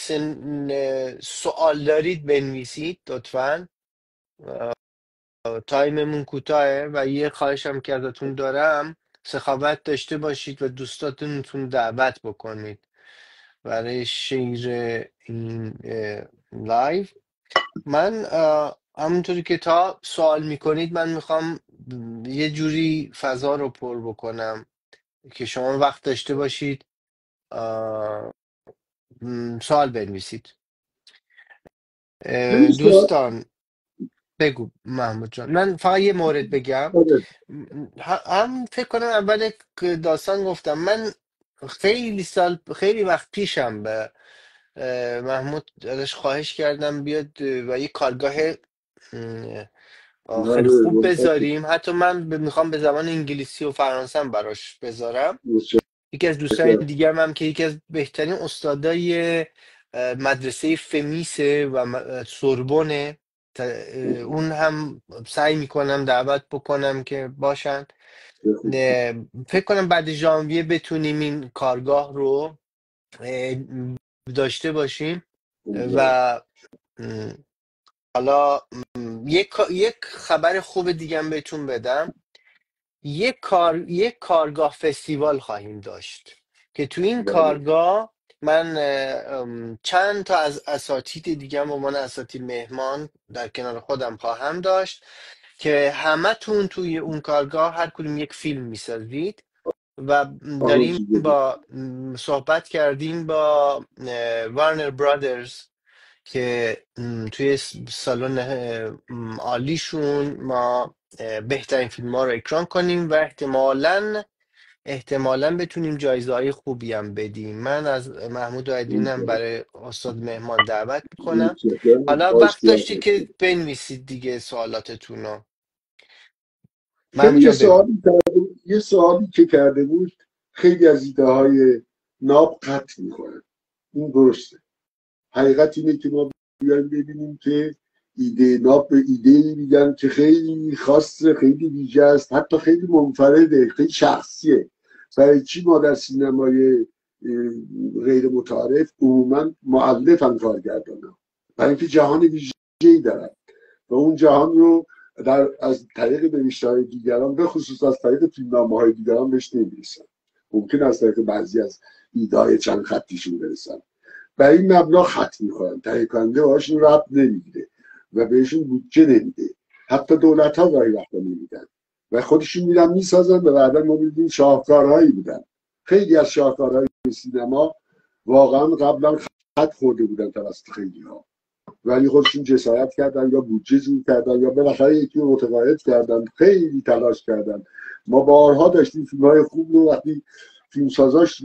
سوال دارید بنویسید لطفا. تایممون کوتاهه و یه خواهشم که ازتون دارم، سخاوت داشته باشید و دوستاتونتون دعوت بکنید برای شیر این لایو. من همونطوری که تا سوال میکنید من میخوام یه جوری فضا رو پر بکنم که شما وقت داشته باشید سوال بنویسید. یه سوال دوستان بگو محمود جان. من فقط یه مورد بگم. داره. هم فکر کنم اول داستان گفتم من خیلی وقت پیشم به محمود ازش خواهش کردم بیاد و یه کارگاه خیلی بله، خوب بذاریم. حتی من میخوام به زبان انگلیسی و فرانسه هم براش بذارم. یکی از دوستان دیگه هم که یکی از بهترین استادای مدرسه فمیسه و سوربونه، اون هم سعی میکنم دعوت بکنم که باشن. فکر کنم بعد ژانویه بتونیم این کارگاه رو داشته باشیم. و حالا یک خبر خوب دیگه هم بهتون بدم. یک کارگاه فستیوال خواهیم داشت که تو این بله. کارگاه من چند تا از اساتید دیگه هم به عنوان اساتید مهمان در کنار خودم خواهم داشت که همتون توی اون کارگاه هر کدوم یک فیلم میسازید و داریم با صحبت کردیم با وارنر برادرز که توی سالن عالیشون ما بهترین فیلم ها رو اکران کنیم و احتمالاً بتونیم جایزه های خوبی هم بدیم. من از محمود و ادینم برای استاد مهمان دعوت میکنم. حالا وقت داشتی که بنویسید دیگه سوالاتتون رو. چون محمود یه جان بگو. یه سوالی که کرده بود، خیلی از ایده های ناب قطع میکنن. این درسته. حقیقت اینه که ما بیایم ببینیم که ایده ناب به ایده میگن که خیلی خاصه، خیلی ویژه است، حتی خیلی منفرده، خیلی شخصیه. برای چی ما در سینمای غیر متعارف عموما مؤلفن کارگردانان؟ برای اینکه جهان ویژه‌ای دارن و اون جهان رو از طریق نوشته‌های دیگران، به خصوص از طریق فیلمنامه‌های دیگران بهش نمی‌رسن. ممکن است طریق بعضی از ایده‌های چند خطیشون برسن. برای این مبنا خط می‌خورن، تهیه کننده باهاشون ربط نمیگیره و بهشون بودجه نمیده. حتی دولت‌ها گاهی وقتا نمیدن و خودشون میرن میسازن و بعدا ما می‌بینیم شاهکارهایی بودن. خیلی از شاهکارهای سینما واقعا قبلا خط خورده بودن توسط خیلی‌ها، ولی خودشون جسارت کردن یا بودجه جور کردن یا بالاخره یکی رو متقاعد کردن، خیلی تلاش کردن. ما بارها داشتیم فیلم های خوب رو وقتی فیلمسازاش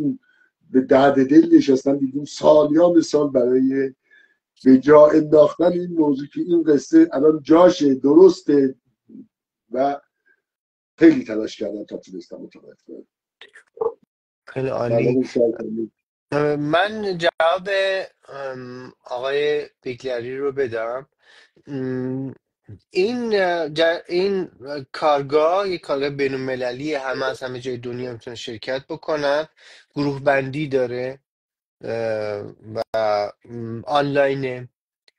به درد دل نشستن دیدیم سالیان سال برای به جا انداختن این موضوع که این قصه الان جاشه، درسته، و خیلی تلاش کردن تا تونستن متقاعد کنن. خیلی عالی. من جواب آقای بیگلری رو بدم. این کارگاه یک کارگاه بین المللی، همه از همه جای دنیا میتونن شرکت بکنن. گروه بندی داره و آنلاینه.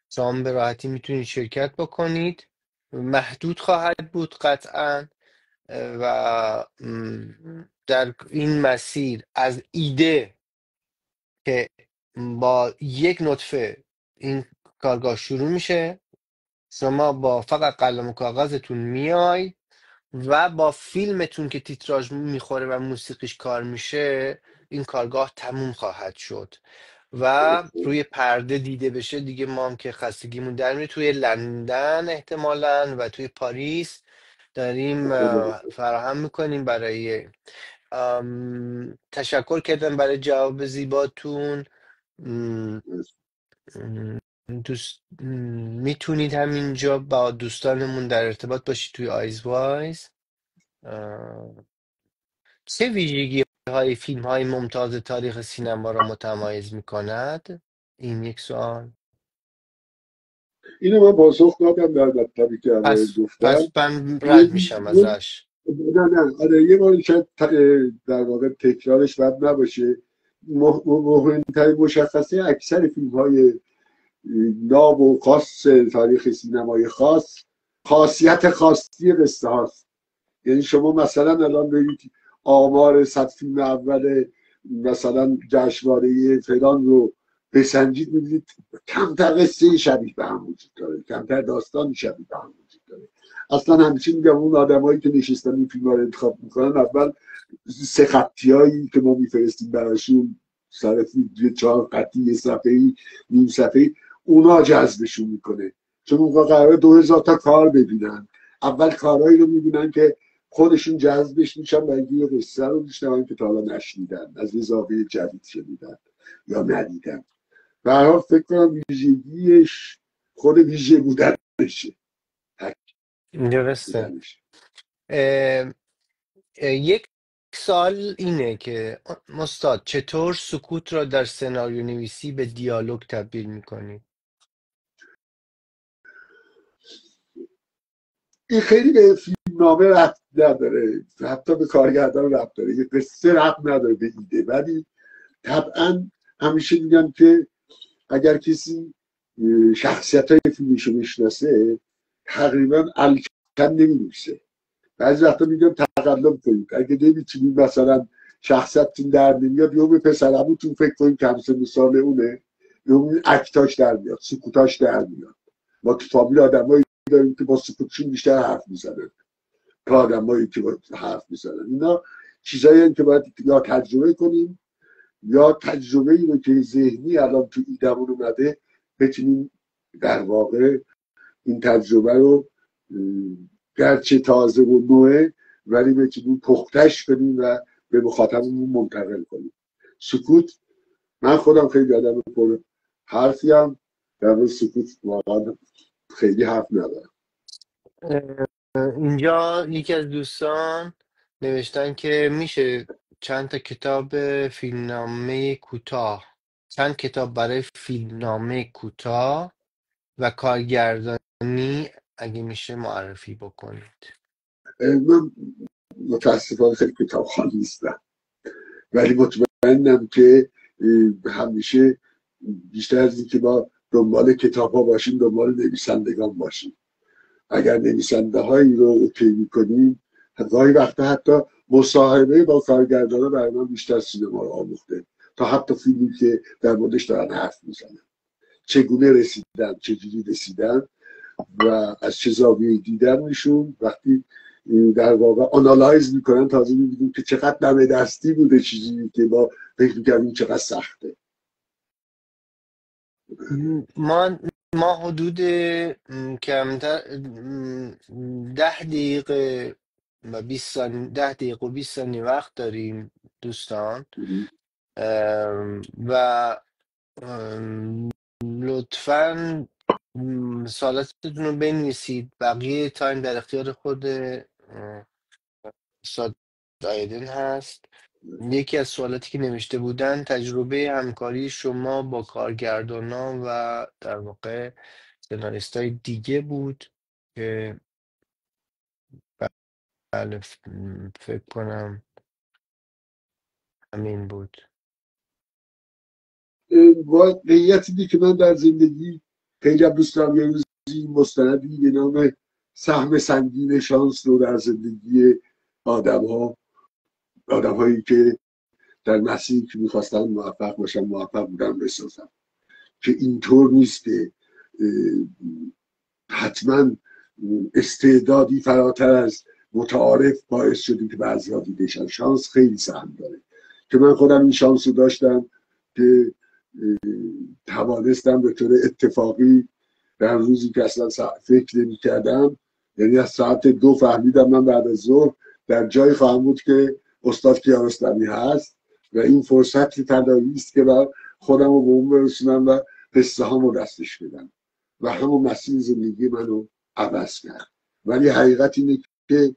شما به راحتی میتونید شرکت بکنید. محدود خواهد بود قطعا و در این مسیر از ایده که با یک نطفه این کارگاه شروع میشه، شما با فقط قلم و کاغذتون میای و با فیلمتون که تیتراژ میخوره و موسیقیش کار میشه این کارگاه تموم خواهد شد و روی پرده دیده بشه دیگه. ما هم که خستگیمون در میره. توی لندن احتمالاً و توی پاریس داریم فراهم میکنیم. برای تشکر کردم برای جواب زیباتون. میتونید همینجا با دوستانمون در ارتباط باشید توی آیز وایز. چه ویژگی های فیلم های ممتاز تاریخ سینما را متمایز میکند؟ این یک سوال. اینو من پاسخ دادم در مطلبی که اول پس گفتم. من رد میشم ازش. نه آره، یه بار شاید در واقع تکرارش بد نباشه. مهمترین مشخصه اکثر فیلم های ناب و خاص تاریخ سینمای خاص خاصیت خاصی قصه هاست. یعنی شما مثلا الان برید آمار 100 فیلم اول مثلا جشنواره فلان رو بسنجید، میدید کمتر قصه شبیه به هم وجود داره، کمتر داستان شبیه به هم وجود داره. اصلا همیشه میگم اون آدمایی که نشستن این فیلم رو انتخاب میکنن، اول سه خطی هایی که ما میفرستیم براشون سر فیلم 4 خطی، یه صفحه‌ای، نیم صفحه‌ای، اونا جذبشون میکنه. چون اون قراره 2000 تا کار ببینن. اول کارهایی رو میبینن که خودشون جذبش میشن و یه قصه رو میشنون که تا حالا نشنیدن، از یه زاویه جدید شنیدن یا ندیدن. به هر حال فکر کنم ویژگیش خود ویژه بودنشه، حق درسته. بودنشه. اه، یک سال اینه که مستاد چطور سکوت را در سناریو نویسی به دیالوگ تبدیل میکنی؟ این خیلی به فیلمنامه ربط نداره، حتی به کارگردان ربط داره، یه قصه ربط نداره به ایده. ولی طبعا همیشه میگم که اگر کسی شخصیت های فیلمشو میشناسه تقریبا الکن نمی‌نویسه. بعضی وقتا میگم تقلب کنید، اگه نمیتونید مثلا شخصیتتون در نمیاد، یا به پسرموتون فکر کنید که همسن سال اونه، یا اکتاش در میاد، سکوتاش در میاد. ما تو فامیل آدمایی داریم که با سکوتشون بیشتر حرف میزنن تا آدمایی که با حرف میزنن. اینا چیزایی که باید یا تجربه کنیم، یا تجربه ای رو که ذهنی الان تو ایدمون اومده بتونیم در واقع این تجربه رو گرچه تازه و نوعه ولی بتونیم پختش کنیم و به مخاطبمون منتقل کنیم. سکوت، من خودم خیلی آدم پر حرفیم، در مورد سکوت واقعا خیلی حرف ندارم. اینجا یکی از دوستان نوشتن که میشه چند تا کتاب فیلمنامه کوتاه، چند کتاب برای فیلمنامه کوتاه و کارگردانی اگه میشه معرفی بکنید. من متاسفانه خیلی کتابخوان نیستم، ولی مطمئنم که همیشه بیشتر از اینکه ما دنبال کتاب ها باشیم دنبال نویسندگان باشیم. اگر نویسنده هایی رو اوکی میکنیم، گاهی وقتا حتی مصاحبه با کارگردان ها برای من بیشتر سینما رو آموخته تا حتی فیلمی که در موردش دارن حرف میزنن. چگونه رسیدن، چجوری رسیدن و از چه زاویه‌ای دیدنشون، وقتی در واقع آنالایز میکنن تازه میبینیم که چقدر دم دستی بوده چیزی که ما فکر میکنیم چقدر سخته. ما ما حدود کمتر 10 دقیقه و 20 ثانیه وقت داریم دوستان. و لطفا سوالاتتون رو بنویسید، بقیه تایم در اختیار خود استاد آیدین هست. یکی از سوالاتی که نوشته بودن تجربه همکاری شما با کارگردانان و در واقع سناریست های دیگه بود که بله فکر کنم همین بود. واقعیت اینه که من در زندگی خیلی هم دوست دارم یه روزی مستندی به نام سهم سنگین شانس رو در زندگی آدم هایی که در مسیری که میخواستن موفق باشن موفق بودن بسازن، که اینطور نیست که حتما استعدادی فراتر از متعارف باعث شدی که بعضی ها دیدشن. شانس خیلی سهم داره که من خودم این شانس رو داشتم که توانستم به طور اتفاقی در روزی که اصلا فکر نمی کردم، یعنی از ساعت 2 فهمیدم من بعد از ظهر در جای خواهم بود که استاد کیارستمی هست و این فرصتی طلایی است که من خودم رو به اون برسونم و قصه هامو دستش بدم و همون مسیر زندگی منو عوض کرد. ولی حقیقت اینه که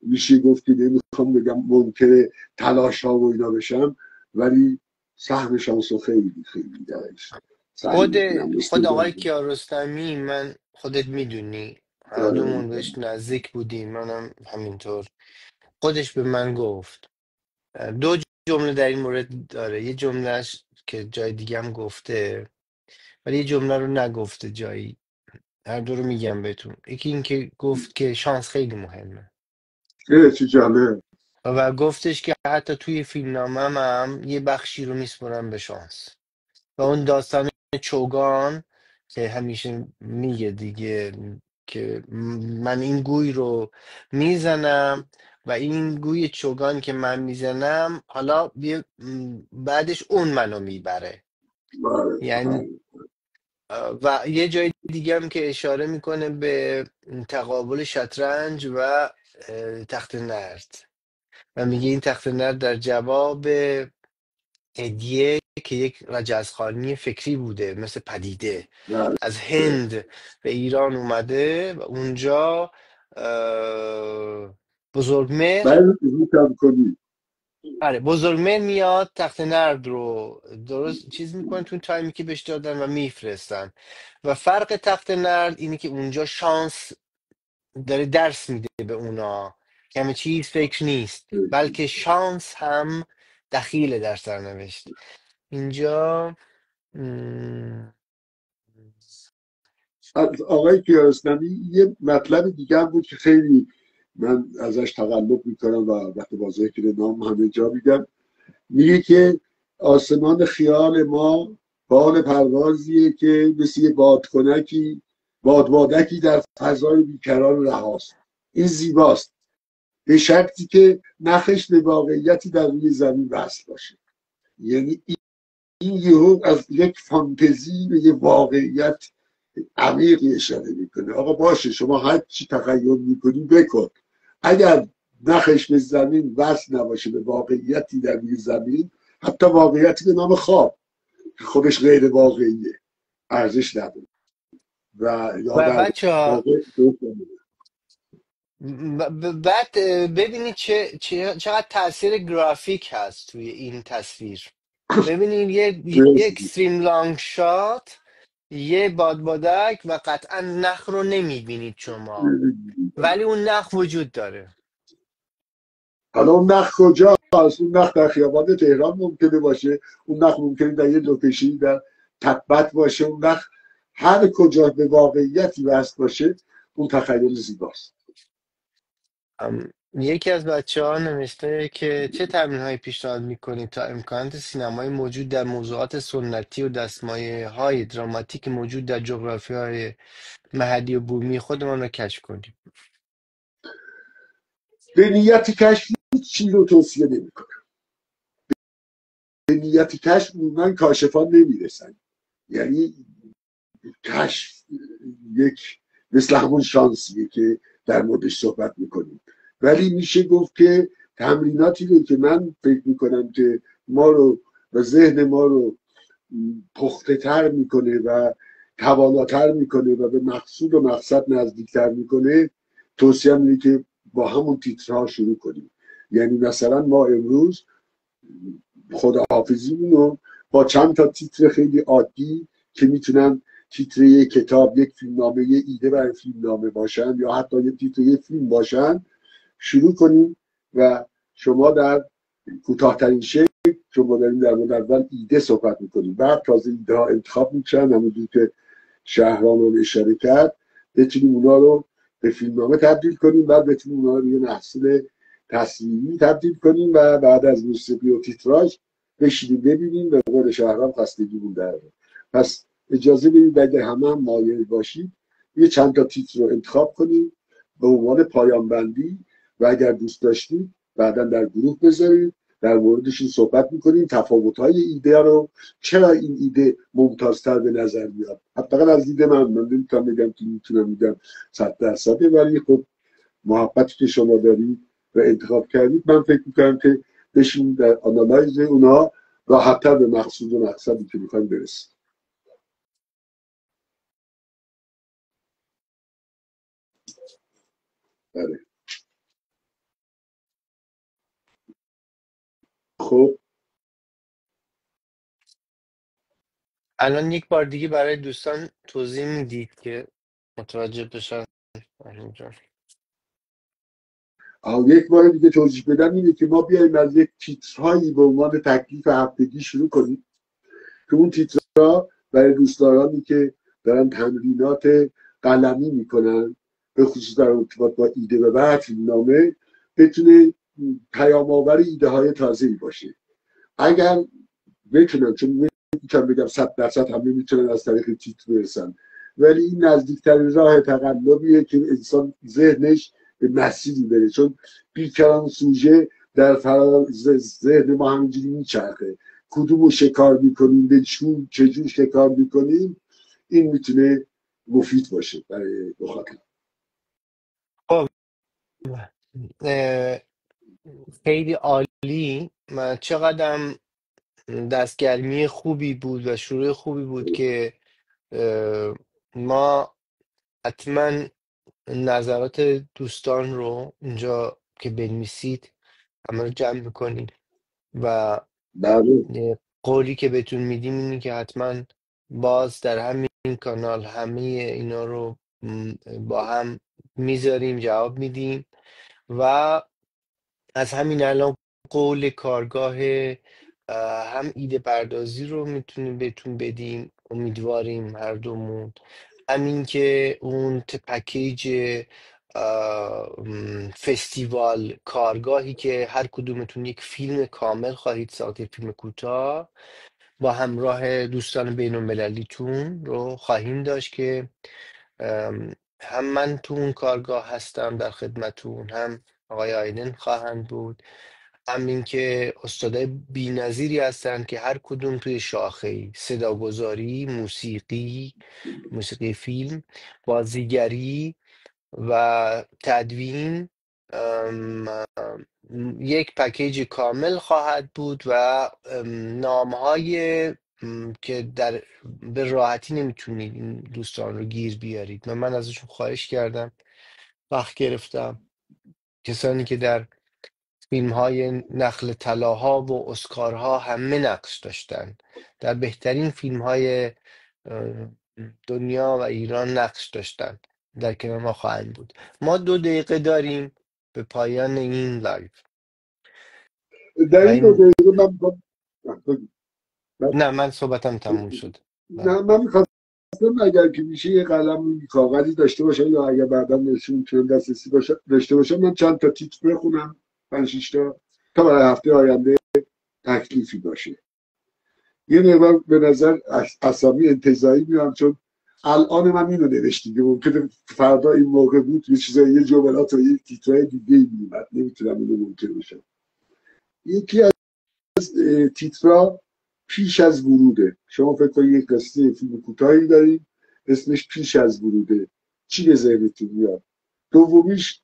میشه گفت که نمیخوام بگم منکر تلاش ها و اینا بشم، ولی سهم شانس رو خیلی خیلی درش سعی خود میکنم خود استعداد آقای کیارستمی، من خودت میدونی هر دومون بهش نزدیک بودیم، منم همینطور. خودش به من گفت دو جمله در این مورد داره، یه جملهش که جای دیگه هم گفته ولی یه جمله رو نگفته جایی. هر دو رو میگم بهتون. یکی این که گفت که شانس خیلی مهمه چه جالب. و گفتش که حتی توی فیلمنامه هم یه بخشی رو میسپرم به شانس. و اون داستان چوگان که همیشه میگه دیگه که من این گوی رو میزنم و این گوی چوگان که من میزنم حالا بعدش اون منو میبره. بله یعنی بله و یه جای دیگه هم که اشاره میکنه به تقابل شطرنج و تخت نرد و میگه این تخت نرد در جواب هدیه که یک رجزخوانی فکری بوده مثل پدیده بله از هند به ایران اومده و اونجا بزرگمهر بله رو کم کنی. آره بزرگمهر میاد تخت نرد رو درست چیز میکنه تو تایمی که بهش دادن و میفرستن و فرق تخت نرد اینه که اونجا شانس داره درس میده به اونا که همه چیز فکر نیست بلکه شانس هم دخیل در سرنوشت اینجا. مم، از آقای کیارستمی یه مطلب دیگه هم بود که خیلی من ازش تقلب میکنم و وقتی با ذکر نام همه جا میگم. میگه که آسمان خیال ما بال پروازیه که مثل یه بادکنکی بادبادکی در فضای بیکران رهاست. این زیباست به شرطی که نخش به واقعیتی در روی زمین وصل باشه. یعنی این یهو از یک فانتزی به یه واقعیت عمیقی اشاره میکنه. آقا باشه شما هر چی تخیل میکنی بکن، اگر نخش به زمین وصل نباشه به واقعیتی در روی زمین، حتی واقعیتی به نام خواب که خودش غیر واقعیه، ارزش نداره و یا و در بچه ها واقع بعد ببینید چقدر تاثیر گرافیک هست توی این تصویر. ببینید یه اکستریم لانگ شات یه بادبادک و قطعا نخ رو نمیبینید شما ولی اون نخ وجود داره. حالا اون نخ کجا هست؟ اون نخ در خیابان تهران ممکنه باشه، اون نخ ممکنه در یه لوکیشنی در تبت باشه، اون نخ هر کجا به واقعیتی وصل باشه اون تخیل زیباست. یکی از بچه ها نوشته که چه تمرین هایی پیشنهاد میکنید تا امکانات سینمایی موجود در موضوعات سنتی و دستمایه های دراماتیک موجود در جغرافی های محلی و بومی خودمان رو کشف کنیم؟ به نیت کشف هیچ چیز رو توصیه نمیکنم. به نیت کشف من کاشفان نمیرسن. یعنی کشف یک مثل همون شانسیه که در موردش صحبت میکنیم، ولی میشه گفت که تمریناتی رو که من فکر میکنم که ما رو و ذهن ما رو پخته تر میکنه و تواناتر میکنه و به مقصود و مقصد نزدیکتر میکنه، توصیه اینه که با همون تیترها شروع کنیم. یعنی مثلا ما امروز خداحافظیمون رو با چند تا تیتر خیلی عادی که میتونن تیتر یک کتاب، یک فیلمنامه، یه ایده برای فیلمنامه باشن یا حتی یه تیتر یک فیلم باشن شروع کنیم و شما در کوتاهترین شکل، چون ما داریم در مورد اول ایده صحبت میکنیم، بعد تازه ایده ها انتخاب میشن، همونجوری که شهرام رو اشاره کرد بتونیم اونا رو به فیلمنامه تبدیل کنیم، بعد بتونیم اونا رو به محصول تصویری تبدیل کنیم و بعد از موسیقی و تیتراژ بشینیم ببینیم. به قول شهرام خستگیمون در. پس اجازه بدید اگه همه هم مایل باشید یه چند تا تیتر رو انتخاب کنیم به عنوان پایان بندی و اگر دوست داشتید بعدا در گروه بذارید در موردشون صحبت میکنیم، تفاوت‌های ایده رو، چرا این ایده ممتازتر به نظر میاد. حداقل از دید من نمیتونم بگم که میتونم میگم 100%، ولی خب محبتی که شما دارید و انتخاب کردید من فکر میکنم که بشین در آنالایز اونها راحت‌تر به مقصود و مقصدی که میخوایم برسیم. بله. خب الان یک بار دیگه برای دوستان توضیح میدید که متوجه بشن. اینجا یک بار دیگه توضیح بدم اینه که ما بیایم از یک تیترهایی به عنوان تکلیف هفتگی شروع کنیم که اون تیترها برای دوستدارانی که دارن تمرینات قلمی میکنن، به خصوص در ارتباط با ایده و بعد فیلمنامه، بتونه پیام آور ایده های تازه‌ای باشه. اگر بتونن، چون میتونم بگم 100% همه میتونن از طریق تیتر برسن، ولی این نزدیکترین راه تقلبیه که انسان ذهنش به مسیری بره، چون بیکران سوژه در ذهن ما همینجوری میچرخه، کدومو شکار میکنیم، به چجور شکار میکنیم، این میتونه مفید باشه برای مخاطب. خب خیلی عالی. من چقدرم دستگرمی خوبی بود و شروع خوبی بود که ما حتما نظرات دوستان رو اینجا که بنویسید همه رو جمع میکنید و بله قولی که بهتون میدیم اینه که حتما باز در همین کانال همه اینا رو با هم میذاریم، جواب میدیم و از همین الان قول کارگاه هم ایده پردازی رو میتونیم بهتون بدیم، امیدواریم هر دومون. همین که اون پکیج فستیوال کارگاهی که هر کدومتون یک فیلم کامل خواهید ساخت، یک فیلم کوتاه با همراه دوستان بین المللیتون رو خواهیم داشت که هم من تو اون کارگاه هستم در خدمتون، هم آقای آیدن خواهند بود، همین که استادای بی‌نظیری هستن که هر کدوم توی شاخه‌ای، صداگذاری، موسیقی فیلم، بازیگری و تدوین، یک پکیج کامل خواهد بود و نام‌های که به راحتی نمیتونید این دوستان رو گیر بیارید. من ازشون خواهش کردم، وقت گرفتم، کسانی که در فیلم های نخل طلاها و اسکارها همه نقش داشتن، در بهترین فیلم های دنیا و ایران نقش داشتن، در کنار ما خواهند بود. ما 2 دقیقه داریم به پایان این لایو در و این دو این دقیقه نه، من صحبتم تموم شد. نه من میخواستم اگر که میشه یه قلم کاغذی داشته باشم، یا اگر بعدا نشون میتونم دسترسی داشته باشم، من چند تا تیتر بخونم، 5-6 تا برای هفته آینده تکلیفی باشه. یه مقدار به نظر اسامی انتزاعی میام، چون الان من اینو نوشتم که ممکنه فردا این موقع بود یه چیزایی، یه جملات و یه تیترهای دیگه میومد، نمیتونم اینو ممکن باشم. یکی از تیترا پیش از وروده. شما فکر کنید یک قصه فیلم کوتاهی دارید اسمش پیش از وروده، چی به ذهنتون میاد؟ دومیش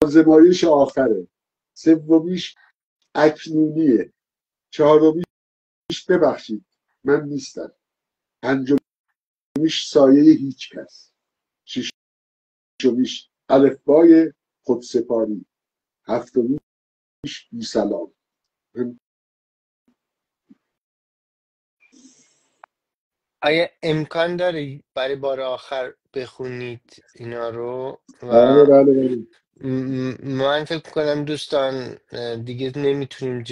آزمایش آخره، سومیش اکنونیه، چهارمیش ببخشید من نیستم، پنجمیش سایه هیچ کس، ششمیش الفبای خودسپاری، هفتمیش بی سلام. آیا امکان داره برای بار آخر بخونید اینا رو؟ بله و بله بله. من فکر کنم دوستان دیگه نمیتونیم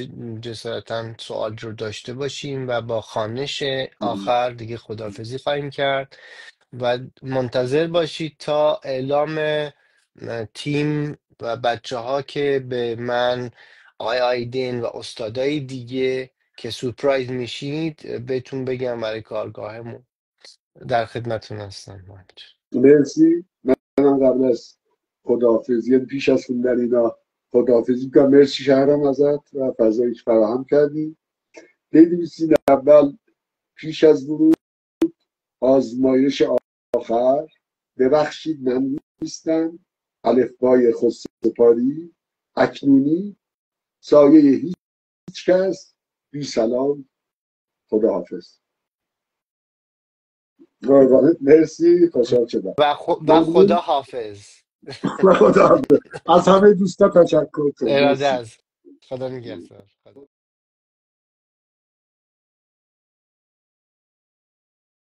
جسارتا سوال رو داشته باشیم و با خوانش آخر دیگه خداحافظی خواهیم کرد و منتظر باشید تا اعلام تیم و بچه ها که به من، آقای آیدین و استادای دیگه که سورپرایز میشید بهتون بگم برای کارگاهمون. در خدمتون هستم. مرسی. منم قبل از خداحافظی، یعنی پیش از خوندن اینا خداحافظی میکنم. مرسی شهرام ازت و فضایی که فراهم کردی. بنویسید اول پیش از ورود، آزمایش آخر، ببخشید من نیستم، الفبای خودسپاری، اکنونی، سایه هیچ کس، بی سلام، خداحافظ. قربانت، مرسی، خوشحال شدم. و خدا ممنون. حافظ. خداحافظ. از همه دوستا تشکر کنم. اراده مرسی. از خدا نگهدار.